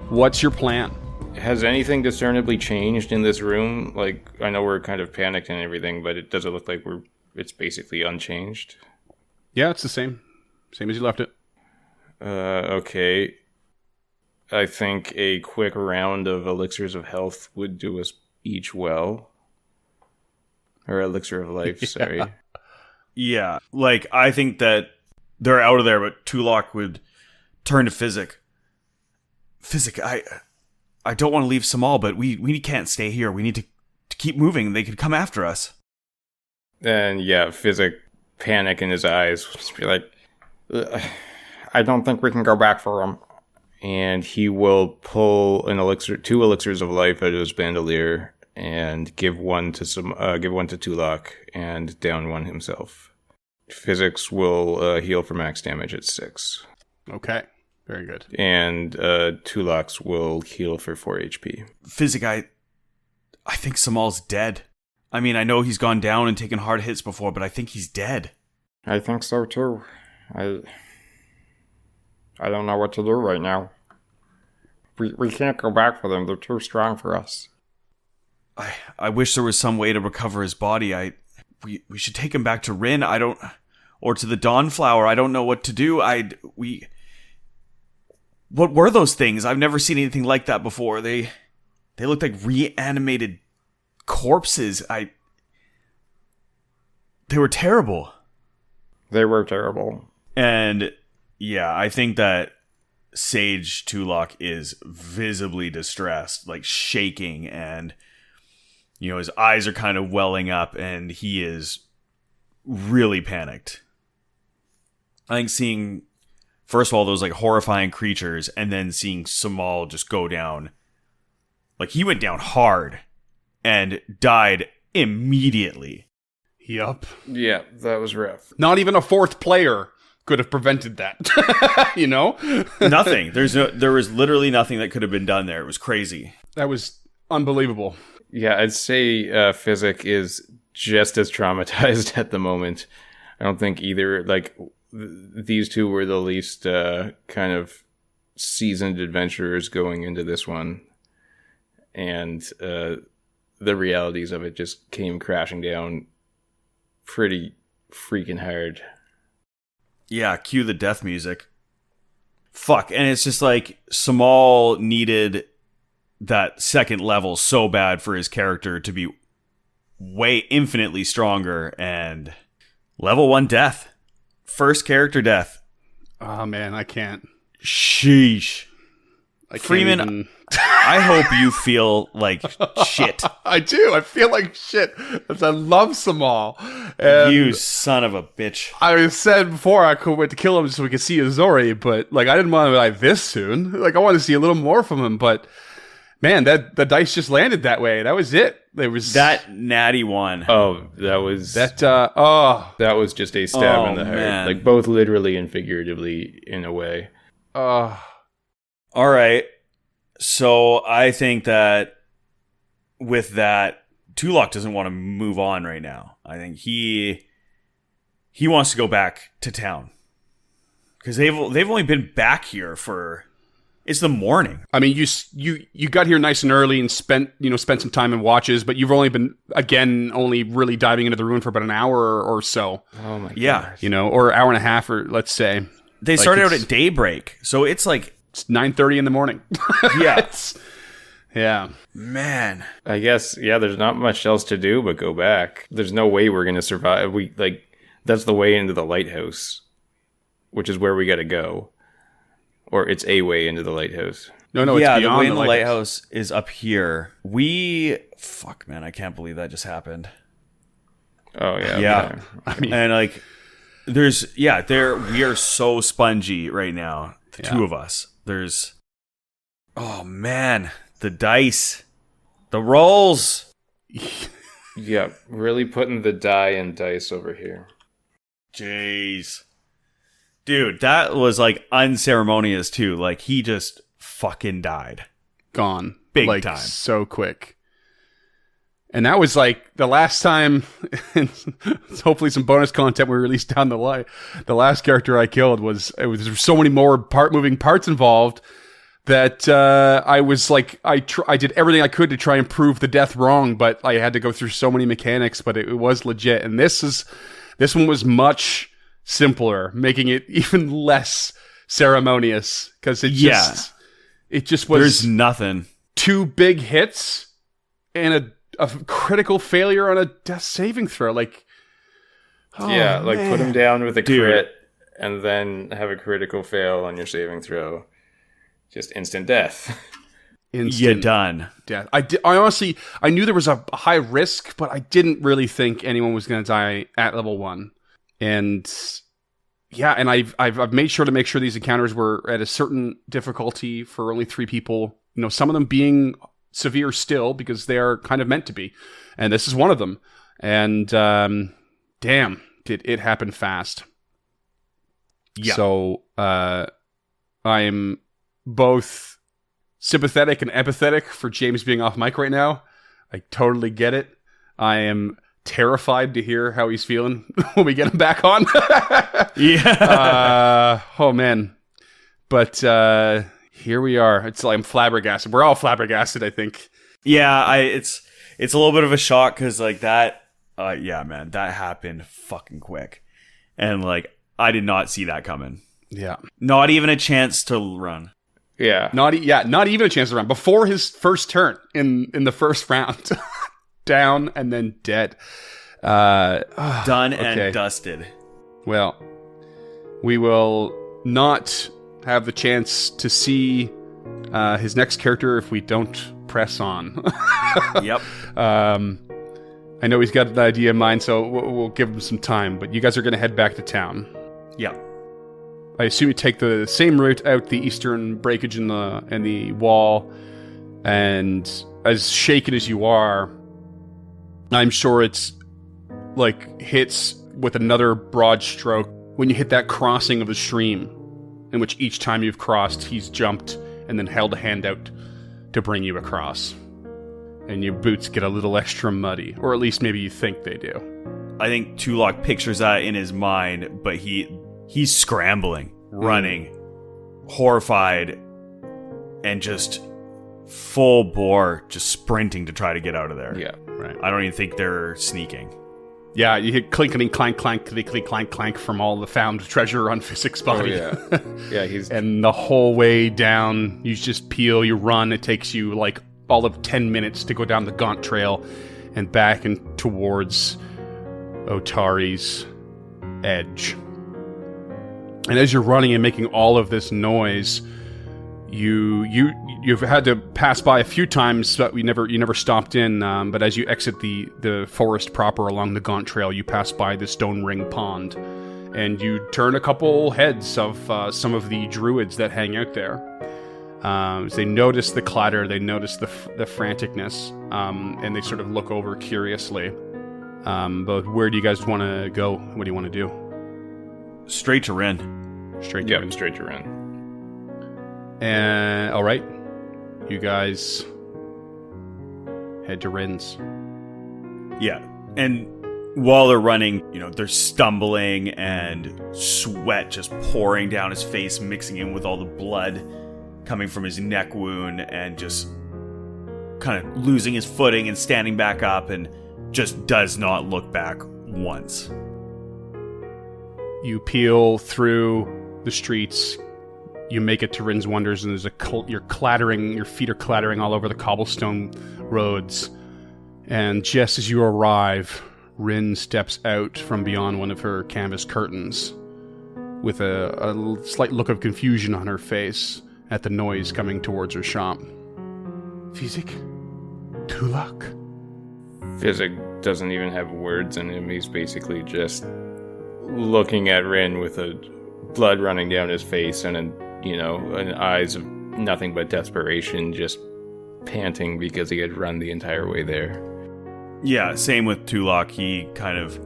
What's your plan? Has anything discernibly changed in this room? Like, I know we're kind of panicked and everything, but it doesn't look like it's basically unchanged. Yeah, it's the same. Same as you left it. Okay. I think a quick round of elixirs of health would do us each well. Or elixir of life, sorry. Yeah, like, I think that they're out of there, but Tulok would turn to Physic. Physic, I don't want to leave Samal, but we can't stay here. We need to keep moving. They could come after us. And yeah, Physic, panic in his eyes, just be like, I don't think we can go back for him. And he will pull two elixirs of life out of his bandolier and give one to Tulok and down one himself. Physics will heal for max damage at 6. Okay, very good. And Tulok's will heal for 4 HP. Physic, I think Samal's dead. I mean, I know he's gone down and taken hard hits before, but I think he's dead. I think so too. I don't know what to do right now. We can't go back for them. They're too strong for us. I wish there was some way to recover his body. We should take him back to Rin. Or to the Dawnflower. I don't know what to do. What were those things? I've never seen anything like that before. They looked like reanimated corpses. They were terrible. They were terrible. And yeah, I think that Sage Tulok is visibly distressed, like shaking, and his eyes are kind of welling up, and he is really panicked. I think seeing, first of all, those like horrifying creatures, and then seeing Samal just go down. Like, he went down hard and died immediately. Yup. Yeah, that was rough. Not even a fourth player could have prevented that. Nothing. There was literally nothing that could have been done there. It was crazy. That was unbelievable. Yeah, I'd say Physic is just as traumatized at the moment. I don't think either, these two were the least kind of seasoned adventurers going into this one. And the realities of it just came crashing down pretty freaking hard. Yeah, cue the death music. Fuck, and it's just like, Samal needed that second level so bad for his character to be way infinitely stronger, and level 1 death. First character death. Oh man, I can't. Sheesh. Freeman, I hope you feel like shit. I do. I feel like shit. Because I love Samal. And you son of a bitch. I said before I could wait to kill him so we could see Azori, but I didn't want to die this soon. I wanted to see a little more from him, but man, the dice just landed that way. That was it. There was that natty one. Oh, that was that was just a stab in the heart. Man. Both literally and figuratively in a way. All right. So I think that with that, Tulok doesn't want to move on right now. I think he wants to go back to town, because they've only been back here for, it's the morning. I mean, you got here nice and early and spent some time in watches, but you've only been only really diving into the ruin for about an hour or so. Oh my god. Yeah. Or an hour and a half, or let's say. They started out at daybreak, so it's like it's 9:30 in the morning. Yeah. Yeah. Man. I guess, there's not much else to do but go back. There's no way we're going to survive. That's the way into the lighthouse, which is where we got to go. Or it's a way into the lighthouse. No, yeah, it's beyond the way in the lighthouse is up here. Fuck, man, I can't believe that just happened. Oh, yeah. Yeah. Okay. I mean, and we are so spongy right now. The two of us. Oh man, the dice, the rolls. Yeah, really putting the die and dice over here. Jeez. Dude, that was unceremonious too. He just fucking died. Gone. Big time. So quick. And that was the last time, hopefully some bonus content we released down the line. The last character I killed was so many more moving parts involved that I was I did everything I could to try and prove the death wrong, but I had to go through so many mechanics, but it was legit. And this one was much simpler, making it even less ceremonious, because it just was. There's nothing. 2 big hits and a critical failure on a death saving throw. Like, yeah, like put him down with a crit and then have a critical fail on your saving throw. Just instant death. You're done. Death. I honestly, I knew there was a high risk, but I didn't really think anyone was going to die at level 1. And yeah, and I've made sure these encounters were at a certain difficulty for only 3 people. You know, some of them being severe still because they are kind of meant to be, and this is one of them. And damn, did it happen fast? Yeah. So I'm both sympathetic and empathetic for James being off mic right now. I totally get it. I am terrified to hear how he's feeling when we get him back on. Yeah. Oh man. But here we are. It's like I'm flabbergasted. We're all flabbergasted, I think. Yeah, it's a little bit of a shock because like that. Yeah, man, that happened fucking quick, and like I did not see that coming. Yeah. Not even a chance to run. Yeah. Not even a chance to run before his first turn in the first round. Down and then dead. Done and dusted. Well, we will not have the chance to see his next character if we don't press on. Yep. I know he's got an idea in mind, so we'll give him some time, but you guys are going to head back to town. Yep. I assume you take the same route out the eastern breakage in the wall, and as shaken as you are, I'm sure it's like hits with another broad stroke when you hit that crossing of the stream, in which each time you've crossed, he's jumped and then held a hand out to bring you across. And your boots get a little extra muddy, or at least maybe you think they do. I think Tulok pictures that in his mind, but he's scrambling, running, horrified, and just full bore, just sprinting to try to get out of there. Yeah, right. I don't even think they're sneaking. Yeah, you hit clinkety clank clank clinkety clank clank from all the found treasure on Physic's body. Oh, yeah. Yeah, and the whole way down, you just peel, you run. It takes you like all of 10 minutes to go down the Gaunt Trail and back and towards Otari's edge. And as you're running and making all of this noise, you've had to pass by a few times, but you never stopped in. But as you exit the forest proper along the Gaunt Trail, you pass by the Stone Ring Pond, and you turn a couple heads of some of the druids that hang out there. They notice the clatter, they notice the franticness, and they sort of look over curiously. But where do you guys want to go? What do you want to do? Straight to Ren. Straight to Ren. And all right, you guys head to Ren's. Yeah, and while they're running, they're stumbling and sweat just pouring down his face, mixing in with all the blood coming from his neck wound, and just kind of losing his footing and standing back up, and just does not look back once. You peel through the streets. You make it to Rin's Wonders, and your feet are clattering all over the cobblestone roads. And just as you arrive, Rin steps out from beyond one of her canvas curtains with a slight look of confusion on her face at the noise coming towards her shop. Physic? Tulok? Physic doesn't even have words in him. He's basically just looking at Rin with a blood running down his face and and eyes of nothing but desperation, just panting because he had run the entire way there. Yeah, same with Tulok. He kind of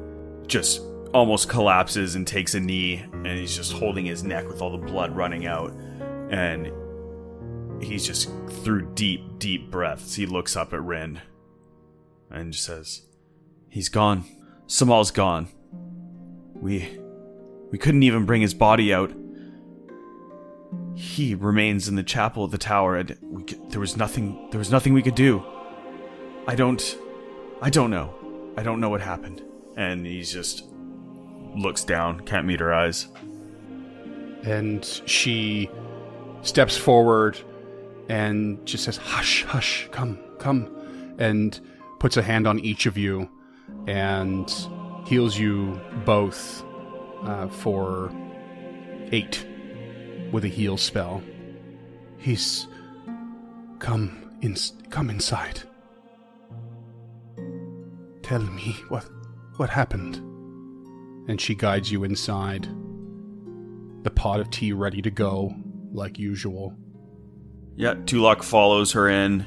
just almost collapses and takes a knee, and he's just holding his neck with all the blood running out, and he's just through deep breaths. He looks up at Rin and just says, "He's gone. Samal's gone. We couldn't even bring his body out. He remains in the chapel of the tower, and there was nothing we could do. I don't know. I don't know what happened." And he just looks down, can't meet her eyes. And she steps forward and just says, "Hush, hush, come," and puts a hand on each of you and heals you both for 8 with a heal spell. He's come inside. Tell me what happened. And she guides you inside. The pot of tea ready to go, like usual. Yeah, Tulok follows her in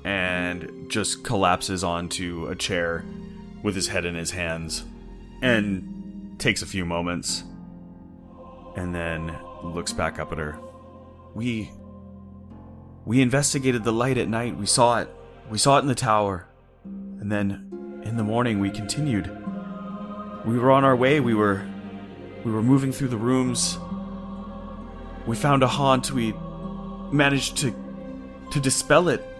and just collapses onto a chair with his head in his hands and takes a few moments and then looks back up at her. We investigated the light at night. We saw it. We saw it in the tower. And then in the morning we continued. We were on our way. We were moving through the rooms. We found a haunt. We managed to dispel it.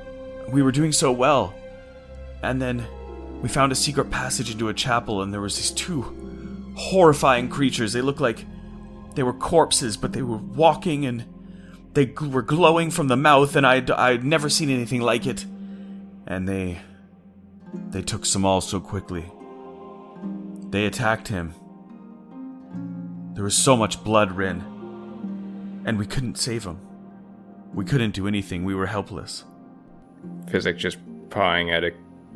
We were doing so well. And then we found a secret passage into a chapel, and there was these 2 horrifying creatures. They looked like they were corpses, but they were walking, and they were glowing from the mouth, and I'd never seen anything like it. And they took Samal so quickly. They attacked him. There was so much blood, Rin. And we couldn't save him. We couldn't do anything. We were helpless. Physic just pawing at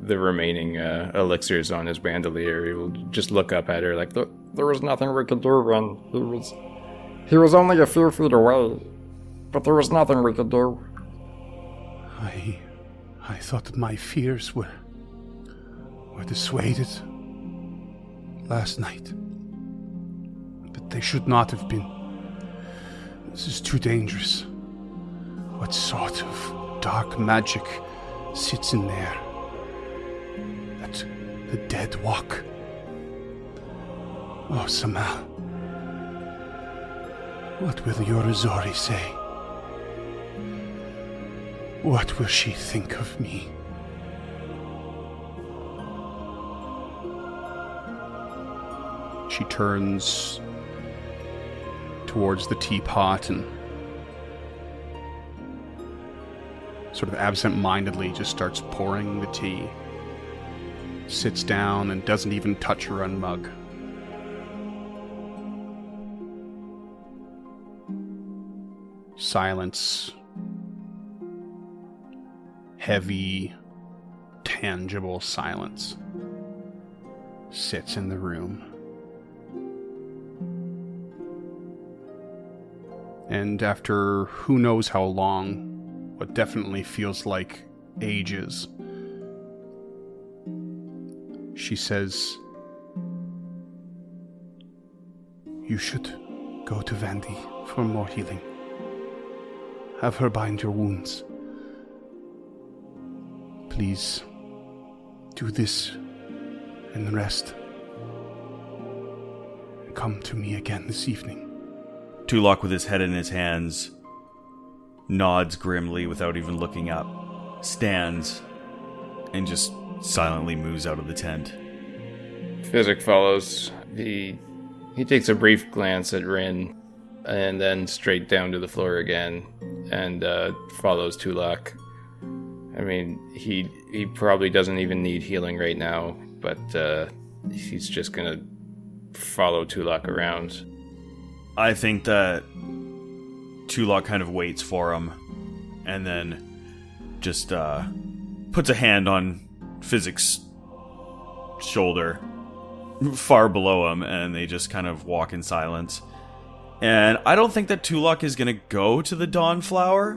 the remaining elixirs on his bandolier. He will just look up at her like, there was nothing we could do, Ren. He was only a few feet away. But there was nothing we could do. I thought that my fears were dissuaded last night. But they should not have been. This is too dangerous. What sort of dark magic sits in there? That the dead walk. Oh, Samal. What will your Azori say? What will she think of me? She turns towards the teapot and sort of absent-mindedly just starts pouring the tea. Sits down and doesn't even touch her own mug. Silence. Heavy, tangible silence sits in the room. And after who knows how long, what definitely feels like ages, she says, "You should go to Vandy for more healing. Have her bind your wounds. Please, do this and rest. Come to me again this evening." Tulok, with his head in his hands, nods grimly without even looking up, stands, and just silently moves out of the tent. Physic follows. He takes a brief glance at Rin, and then straight down to the floor again, and follows Tulok. I mean, he probably doesn't even need healing right now, but he's just gonna follow Tulok around. I think that Tulok kind of waits for him, and then just puts a hand on Physic's shoulder, far below him, and they just kind of walk in silence. And I don't think that Tulok is gonna go to the Dawnflower.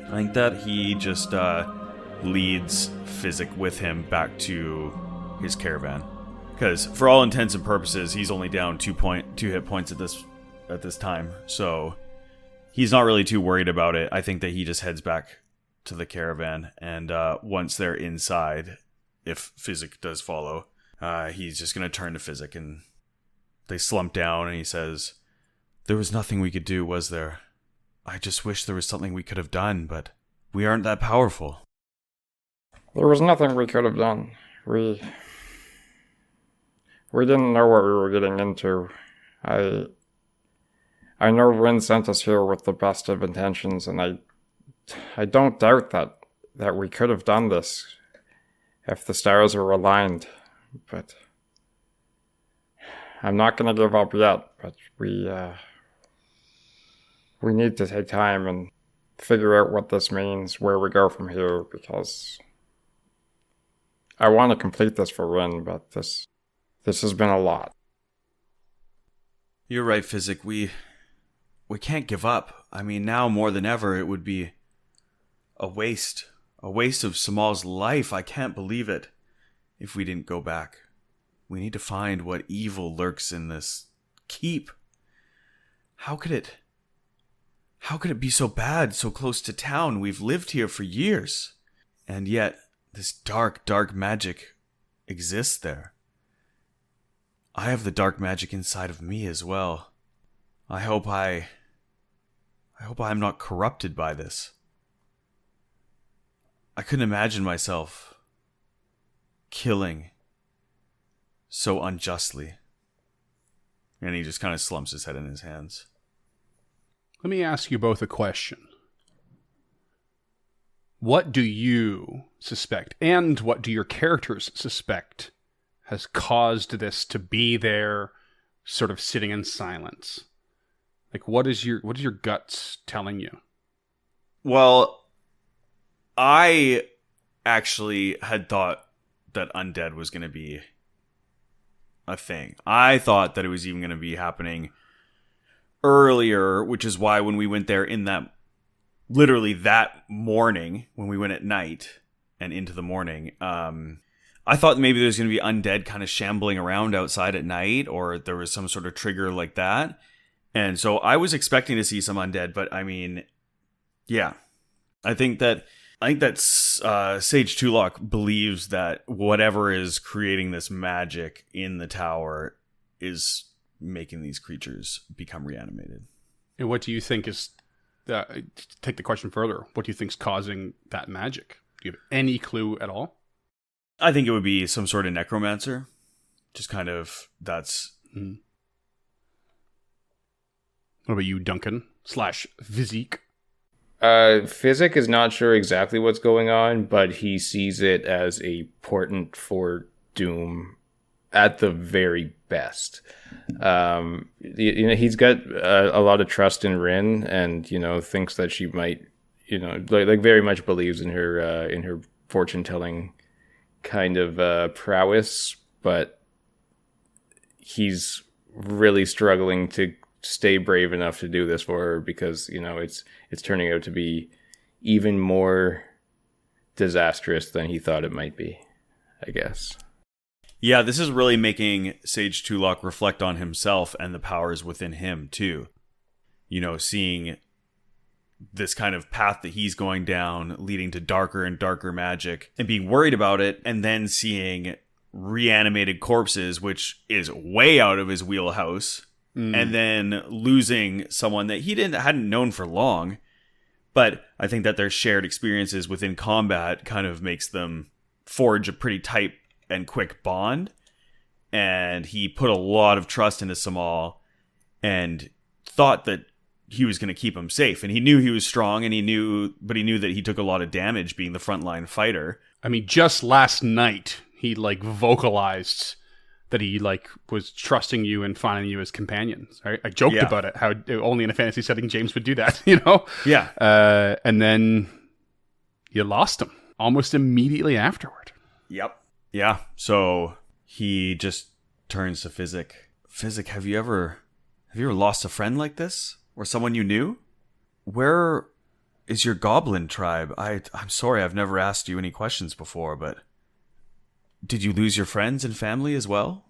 I think that he just leads Physic with him back to his caravan, because for all intents and purposes, he's only down 2 hit points at this time, so he's not really too worried about it. I think that he just heads back to the caravan, and once they're inside, if Physic does follow, he's just going to turn to Physic, and they slump down, and he says, "There was nothing we could do, was there? I just wish there was something we could have done, but we aren't that powerful." There was nothing we could have done. We didn't know what we were getting into. I know Rin sent us here with the best of intentions, and I don't doubt that we could have done this. if the stars are aligned. But I'm not going to give up yet. But we need to take time and figure out what this means, where we go from here, because I want to complete this for Rin, but this has been a lot. You're right, Physic. We can't give up. I mean, now more than ever, it would be a waste of Samal's life. I can't believe it. If we didn't go back, we need to find what evil lurks in this keep. How could it be so bad, so close to town? We've lived here for years, and yet this dark, dark magic exists there. I have the dark magic inside of me as well. I hope I'm not corrupted by this. I couldn't imagine myself killing so unjustly. And he just kind of slumps his head in his hands. Let me ask you both a question. What do you suspect, and what do your characters suspect, has caused this to be there, sort of sitting in silence? Like, what is your guts telling you? Well, I actually had thought that undead was going to be a thing. I thought that it was even going to be happening earlier, which is why when we went there in literally that morning, when we went at night and into the morning, I thought maybe there's going to be undead kind of shambling around outside at night, or there was some sort of trigger like that. And so I was expecting to see some undead, but I mean, yeah, I think that Sage Tulok believes that whatever is creating this magic in the tower is making these creatures become reanimated. And what do you think is, take the question further, what do you think is causing that magic? Do you have any clue at all? I think it would be some sort of necromancer. Just kind of, that's... Mm. What about you, Duncan? /Physique? Physic is not sure exactly what's going on, but he sees it as a portent for doom at the very best. He's got a lot of trust in Rin, and thinks that she might, like very much believes in her fortune telling kind of prowess, but he's really struggling to stay brave enough to do this for her, because it's turning out to be even more disastrous than he thought it might be, I guess. Yeah, this is really making Sage Tulok reflect on himself and the powers within him too. Seeing this kind of path that he's going down, leading to darker and darker magic, and being worried about it, and then seeing reanimated corpses, which is way out of his wheelhouse. And then losing someone that he hadn't known for long. But I think that their shared experiences within combat kind of makes them forge a pretty tight and quick bond. And he put a lot of trust into Samal and thought that he was going to keep him safe. And he knew he was strong, and he knew that he took a lot of damage being the frontline fighter. I mean, just last night, he vocalized that he was trusting you and finding you as companions. Right? I joked about it, how only in a fantasy setting James would do that, Yeah. And then you lost him almost immediately afterward. Yep. Yeah. So he just turns to Physic. Physic, have you ever lost a friend like this, or someone you knew? Where is your goblin tribe? I'm sorry, I've never asked you any questions before, but did you lose your friends and family as well?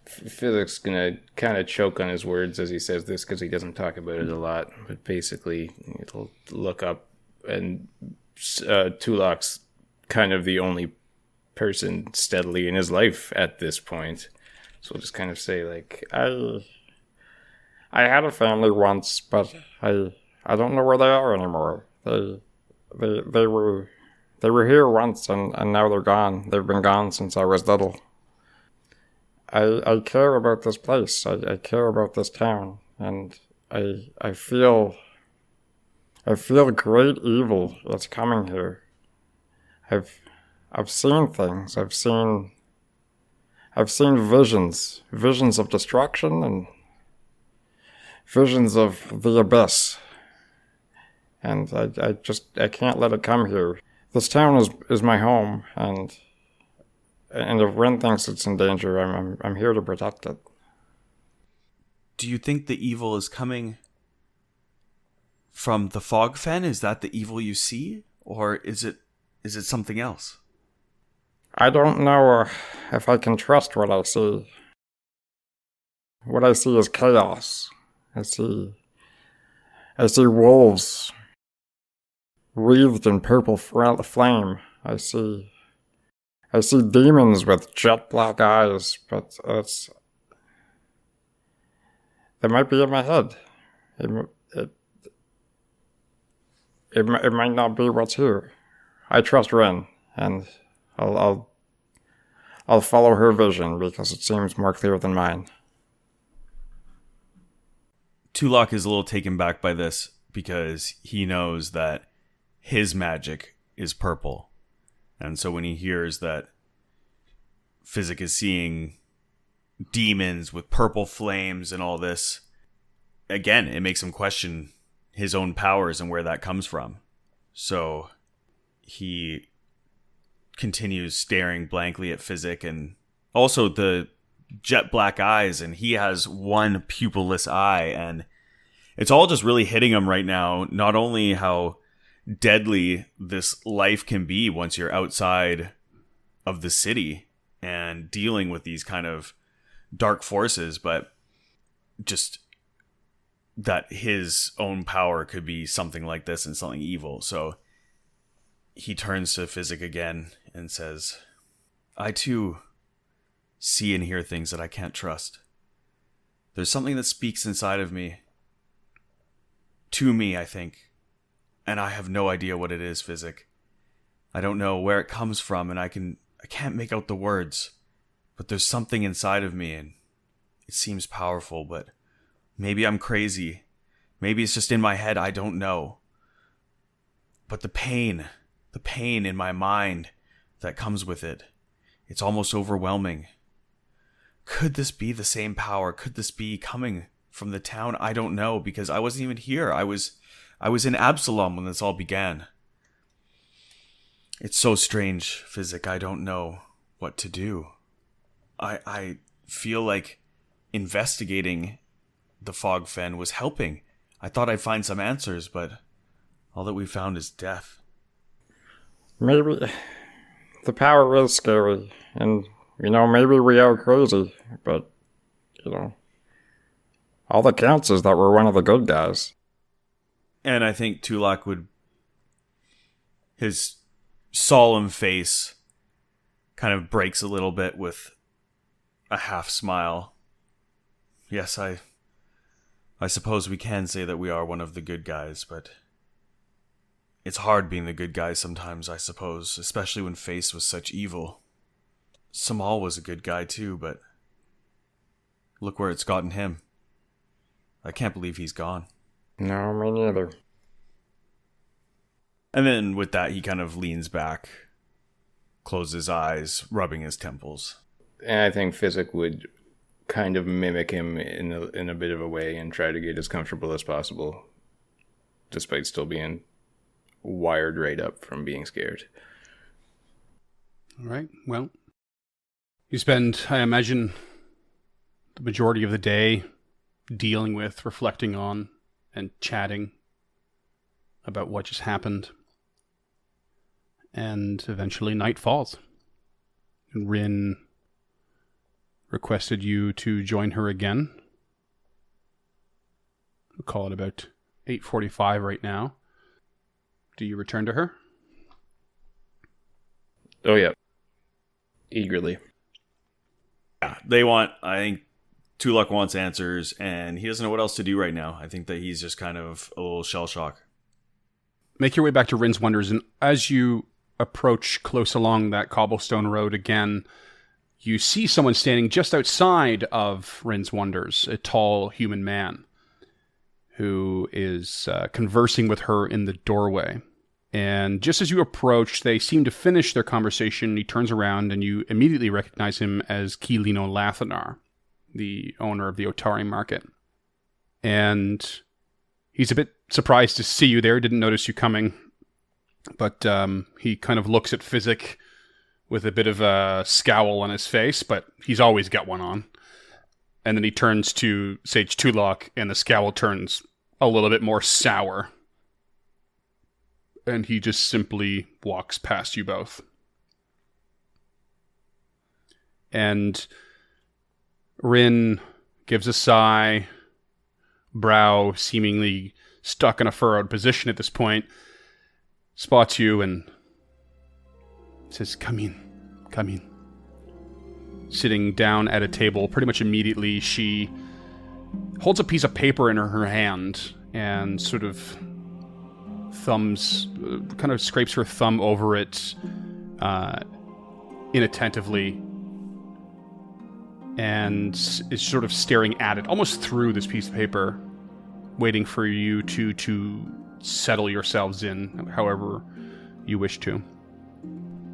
Physic's gonna kind of choke on his words as he says this, because he doesn't talk about it a lot. But basically, he'll look up, and Tulok's kind of the only person steadily in his life at this point. So we'll just kind of say, I had a family once, but I don't know where they are anymore. They were here once, and now they're gone. They've been gone since I was little. I care about this place. I care about this town, and I feel great evil that's coming here. I've seen things. I've seen visions of destruction and visions of the abyss. And I can't let it come here. This town is my home, and if Ren thinks it's in danger, I'm here to protect it. Do you think the evil is coming from the fog fen? Is that the evil you see? Or is it something else? I don't know if I can trust what I see. What I see is chaos. I see wolves wreathed in purple flame. I see demons with jet black eyes, but that might be in my head. It might not be what's here. I trust Ren, and I'll follow her vision because it seems more clear than mine. Tulok is a little taken back by this because he knows that his magic is purple. And so when he hears that Physic is seeing demons with purple flames and all this, again, it makes him question his own powers and where that comes from. So he continues staring blankly at Physic, and also the jet black eyes, and he has one pupilless eye, and it's all just really hitting him right now. Not only how deadly this life can be once you're outside of the city and dealing with these kind of dark forces, but just that his own power could be something like this and something evil. So he turns to Physic again and says, I too see and hear things that I can't trust. There's something that speaks inside of me. To me, I think. And I have no idea what it is, Physic. I don't know where it comes from, and I can't make out the words. But there's something inside of me, and it seems powerful, but maybe I'm crazy. Maybe it's just in my head, I don't know. But the pain in my mind that comes with it, it's almost overwhelming. Could this be the same power? Could this be coming from the town? I don't know, because I wasn't even here. I was in Absalom when this all began. It's so strange, Physic. I don't know what to do. I feel like investigating the fog fen was helping. I thought I'd find some answers, but all that we found is death. Maybe the power is scary, and, maybe we are crazy, but, all that counts is that we're one of the good guys. And I think Tulok his solemn face kind of breaks a little bit with a half smile. Yes, I suppose we can say that we are one of the good guys, but it's hard being the good guy sometimes, I suppose, especially when faced with such evil. Samal was a good guy too, but look where it's gotten him. I can't believe he's gone. No, me neither. And then with that, he kind of leans back, closes his eyes, rubbing his temples. And I think Physic would kind of mimic him in a bit of a way and try to get as comfortable as possible, despite still being wired right up from being scared. All right. Well, you spend, I imagine, the majority of the day dealing with, reflecting on, and chatting about what just happened. And eventually night falls. And Rin requested you to join her again. We'll call it about 8:45 right now. Do you return to her? Oh, yeah. Eagerly. Yeah, I think Tulok wants answers, and he doesn't know what else to do right now. I think that he's just kind of a little shell shock. Make your way back to Rin's Wonders, and as you approach close along that cobblestone road again, you see someone standing just outside of Rin's Wonders, a tall human man who is conversing with her in the doorway. And just as you approach, they seem to finish their conversation. He turns around and you immediately recognize him as Kilino Lathanar, the owner of the Otari market. And he's a bit surprised to see you there, didn't notice you coming. But he kind of looks at Physic with a bit of a scowl on his face, but he's always got one on. And then he turns to Sage Tulok, and the scowl turns a little bit more sour. And he just simply walks past you both. And Rin gives a sigh, brow seemingly stuck in a furrowed position at this point, spots you and says, come in. Sitting down at a table, pretty much immediately, she holds a piece of paper in her hand and sort of kind of scrapes her thumb over it inattentively and is sort of staring at it, almost through this piece of paper, waiting for you to settle yourselves in however you wish to.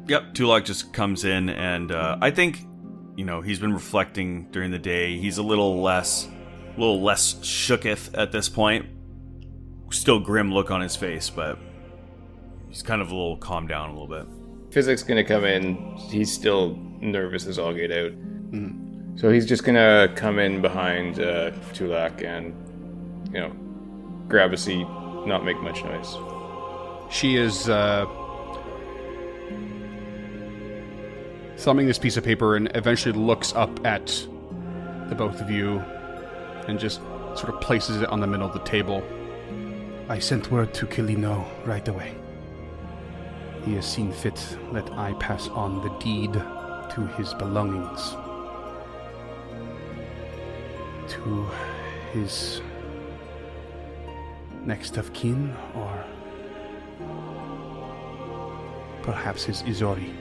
Yep, Tulok just comes in, and I think, he's been reflecting during the day. He's a little less shooketh at this point. Still grim look on his face, but he's kind of a little calmed down a little bit. Physic's gonna come in. He's still nervous as all get out. Mm. So he's just gonna come in behind Tulak and, grab a seat, not make much noise. She is thumbing this piece of paper and eventually looks up at the both of you and just sort of places it on the middle of the table. I sent word to Kilino right away. He has seen fit that I pass on the deed to his belongings. To his next of kin, or perhaps his Izori.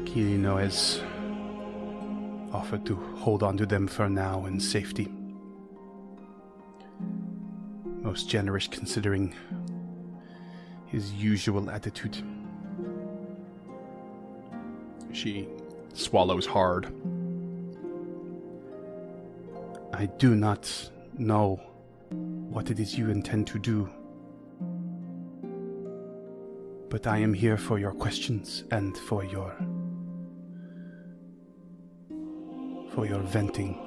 Kilino has offered to hold on to them for now in safety. Most generous considering his usual attitude. She swallows hard. I do not know what it is you intend to do, but I am here for your questions and for your venting,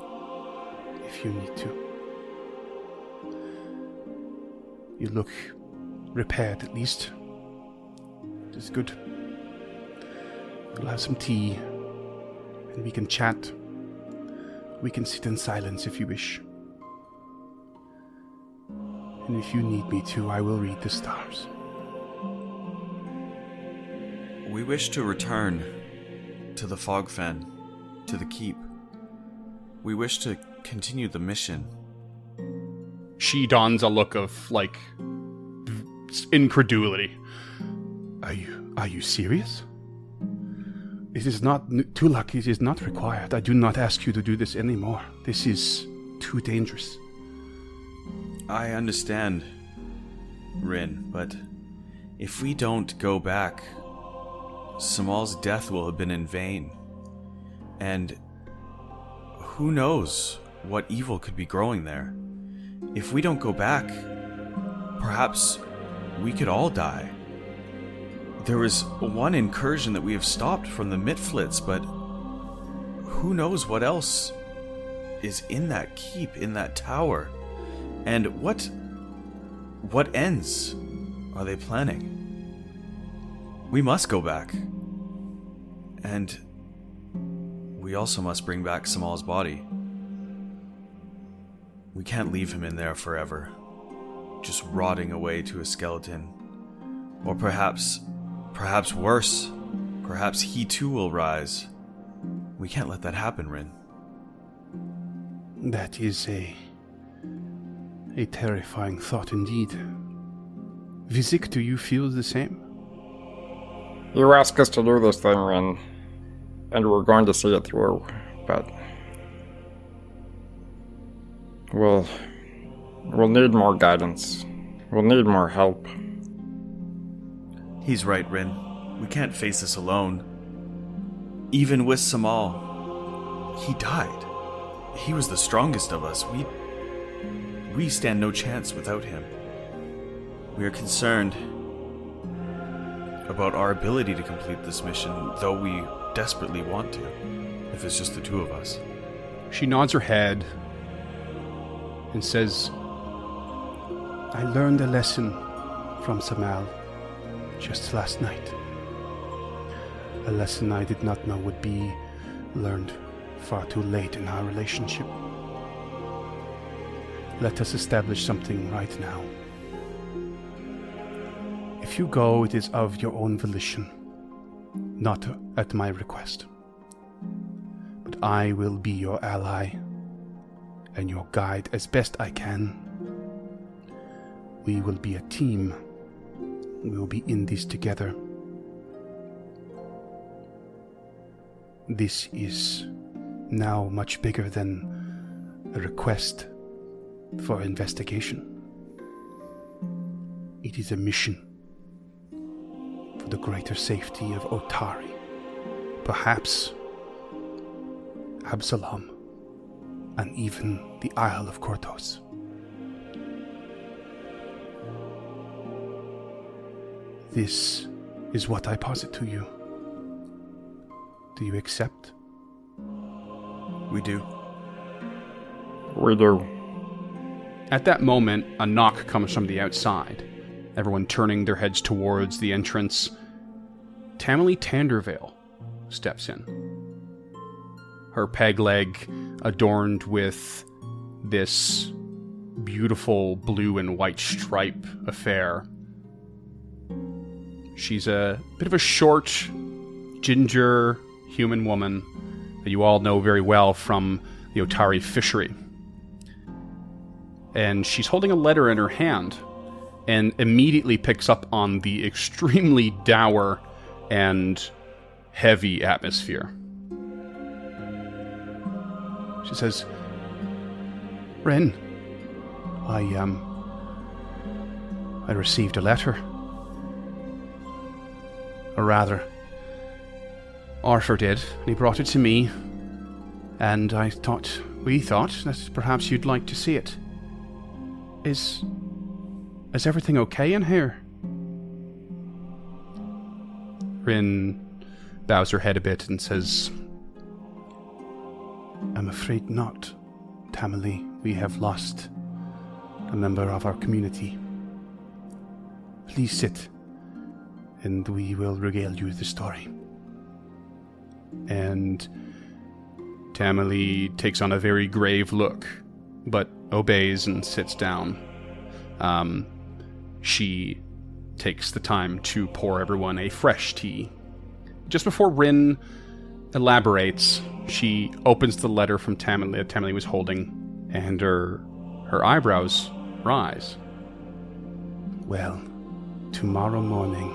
if you need to. You look repaired, at least. It is good. We'll have some tea, and we can chat. We can sit in silence if you wish. And if you need me to, I will read the stars. We wish to return to the Fogfen, to the keep. We wish to continue the mission. She dons a look of, incredulity. Are you serious? It is not, Tulak, it is not required. I do not ask you to do this anymore. This is too dangerous. I understand, Rin, but if we don't go back, Samal's death will have been in vain. And who knows what evil could be growing there. If we don't go back, perhaps we could all die. There was one incursion that we have stopped from the Mitflits, but who knows what else is in that keep, in that tower? And what ends are they planning? We must go back. And we also must bring back Samal's body. We can't leave him in there forever, just rotting away to a skeleton. Or perhaps worse, perhaps he too will rise. We can't let that happen, Rin. That is a terrifying thought indeed. Vizik, do you feel the same? You asked us to do this thing, Rin, and we're going to see it through, but we'll need more guidance. We'll need more help. He's right, Rin. We can't face this alone. Even with Samal, he died. He was the strongest of us. We stand no chance without him. We are concerned about our ability to complete this mission, though we desperately want to, if it's just the two of us. She nods her head and says, I learned a lesson from Samal just last night. A lesson I did not know would be learned far too late in our relationship. Let us establish something right now. If you go, it is of your own volition, not at my request. But I will be your ally and your guide as best I can. We will be a team. We will be in this together. This is now much bigger than a request for investigation. It is a mission for the greater safety of Otari. Perhaps Absalom, and even the Isle of Kortos. This is what I posit to you. Do you accept? We do. We do. At that moment, a knock comes from the outside, everyone turning their heads towards the entrance. Tamily Tandervale steps in. Her peg leg adorned with this beautiful blue and white stripe affair. She's a bit of a short, ginger human woman that you all know very well from the Otari fishery. And she's holding a letter in her hand and immediately picks up on the extremely dour and heavy atmosphere. She says, Ren, I received a letter. Or rather, Arthur did, and he brought it to me, and we thought that perhaps you'd like to see it. Is everything okay in here? Rin bows her head a bit and says, I'm afraid not, Tamily. We have lost a member of our community. Please sit, and we will regale you with the story. And Tamily takes on a very grave look, but obeys and sits down. She takes the time to pour everyone a fresh tea. Just before Rin elaborates, she opens the letter from Tamily that Tamily was holding, and her eyebrows rise. Well, tomorrow morning,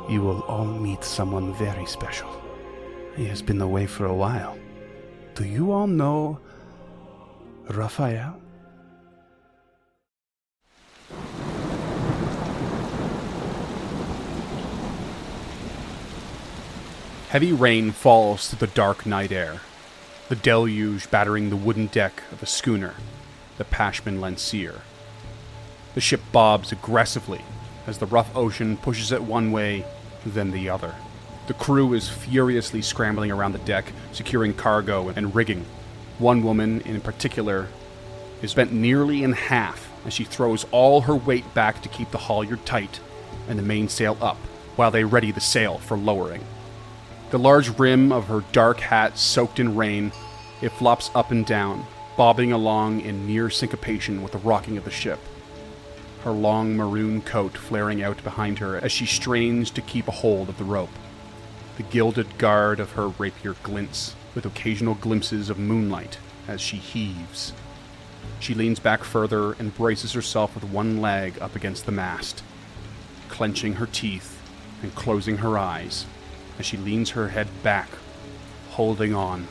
you will all meet someone very special. He has been away for a while. Do you all know Raphael? Heavy rain falls through the dark night air, the deluge battering the wooden deck of the schooner, the Pashman Lancier. The ship bobs aggressively as the rough ocean pushes it one way, then the other. The crew is furiously scrambling around the deck, securing cargo and rigging. One woman, in particular, is bent nearly in half as she throws all her weight back to keep the halyard tight and the mainsail up, while they ready the sail for lowering. The large rim of her dark hat soaked in rain, it flops up and down, bobbing along in near syncopation with the rocking of the ship. Her long maroon coat flaring out behind her as she strains to keep a hold of the rope. The gilded guard of her rapier glints, with occasional glimpses of moonlight as she heaves. She leans back further and braces herself with one leg up against the mast, clenching her teeth and closing her eyes as she leans her head back, holding on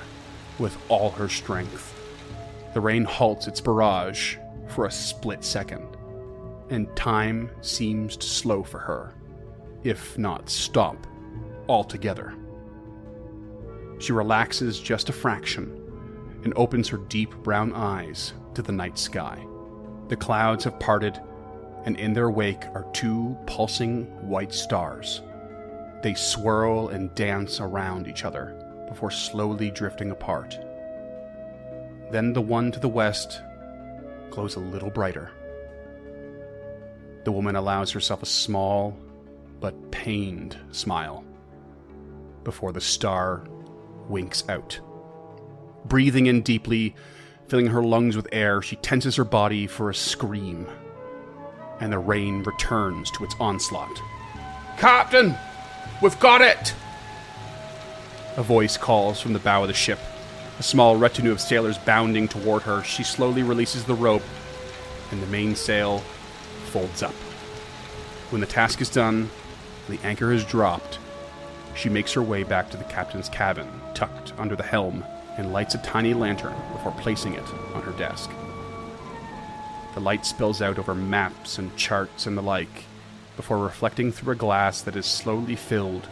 with all her strength. The rain halts its barrage for a split second, and time seems to slow for her if not stop altogether. She relaxes just a fraction and opens her deep brown eyes to the night sky. The clouds have parted, and in their wake are two pulsing white stars. They swirl and dance around each other before slowly drifting apart. Then the one to the west glows a little brighter. The woman allows herself a small but pained smile before the star winks out. Breathing in deeply, filling her lungs with air, she tenses her body for a scream, and the rain returns to its onslaught. "Captain! We've got it!" A voice calls from the bow of the ship. A small retinue of sailors bounding toward her, she slowly releases the rope, and the mainsail folds up. When the task is done, and the anchor is dropped, she makes her way back to the captain's cabin, tucked under the helm, and lights a tiny lantern before placing it on her desk. The light spills out over maps and charts and the like, before reflecting through a glass that is slowly filled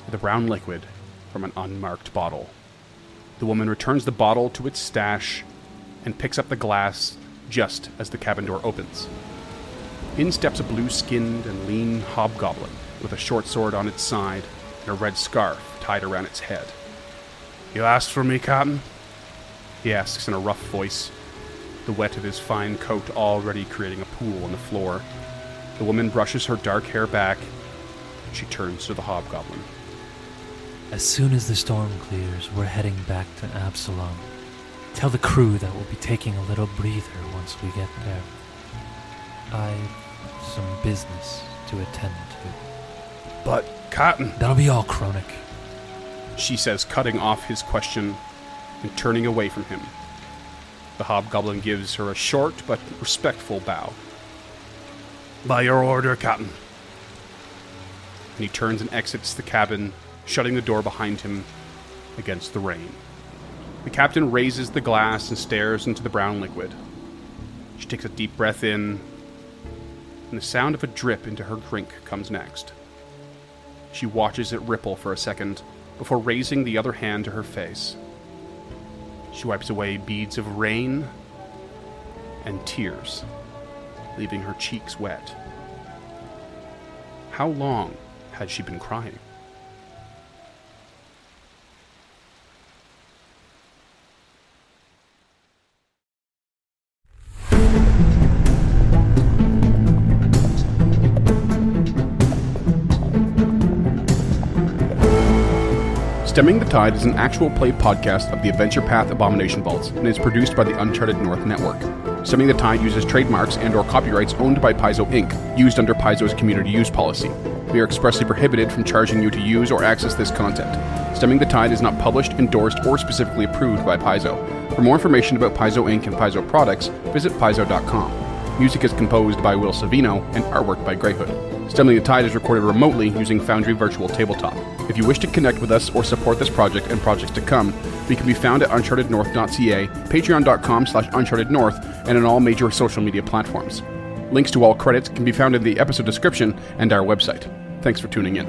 with a brown liquid from an unmarked bottle. The woman returns the bottle to its stash and picks up the glass just as the cabin door opens. In steps a blue-skinned and lean hobgoblin with a short sword on its side and a red scarf tied around its head. "You asked for me, Captain?" he asks in a rough voice, the wet of his fine coat already creating a pool on the floor. The woman brushes her dark hair back, and she turns to the hobgoblin. As soon as the storm clears, we're heading back to Absalom. Tell the crew that we'll be taking a little breather once we get there. I've some business to attend to. "But, Captain..." That'll be all, Chronic, she says, cutting off his question and turning away from him. The hobgoblin gives her a short but respectful bow. "By your order, Captain." And he turns and exits the cabin, shutting the door behind him against the rain. The captain raises the glass and stares into the brown liquid. She takes a deep breath in, and the sound of a drip into her drink comes next. She watches it ripple for a second before raising the other hand to her face. She wipes away beads of rain and tears, leaving her cheeks wet. How long had she been crying? Stemming the Tide is an actual play podcast of the Adventure Path Abomination Vaults and is produced by the Uncharted North Network. Stemming the Tide uses trademarks and/or copyrights owned by Paizo Inc., used under Paizo's community use policy. We are expressly prohibited from charging you to use or access this content. Stemming the Tide is not published, endorsed, or specifically approved by Paizo. For more information about Paizo Inc. and Paizo products, visit paizo.com. Music is composed by Will Savino and artwork by Greyhood. Stemming the Tide is recorded remotely using Foundry Virtual Tabletop. If you wish to connect with us or support this project and projects to come, we can be found at unchartednorth.ca, patreon.com/unchartednorth, and on all major social media platforms. Links to all credits can be found in the episode description and our website. Thanks for tuning in.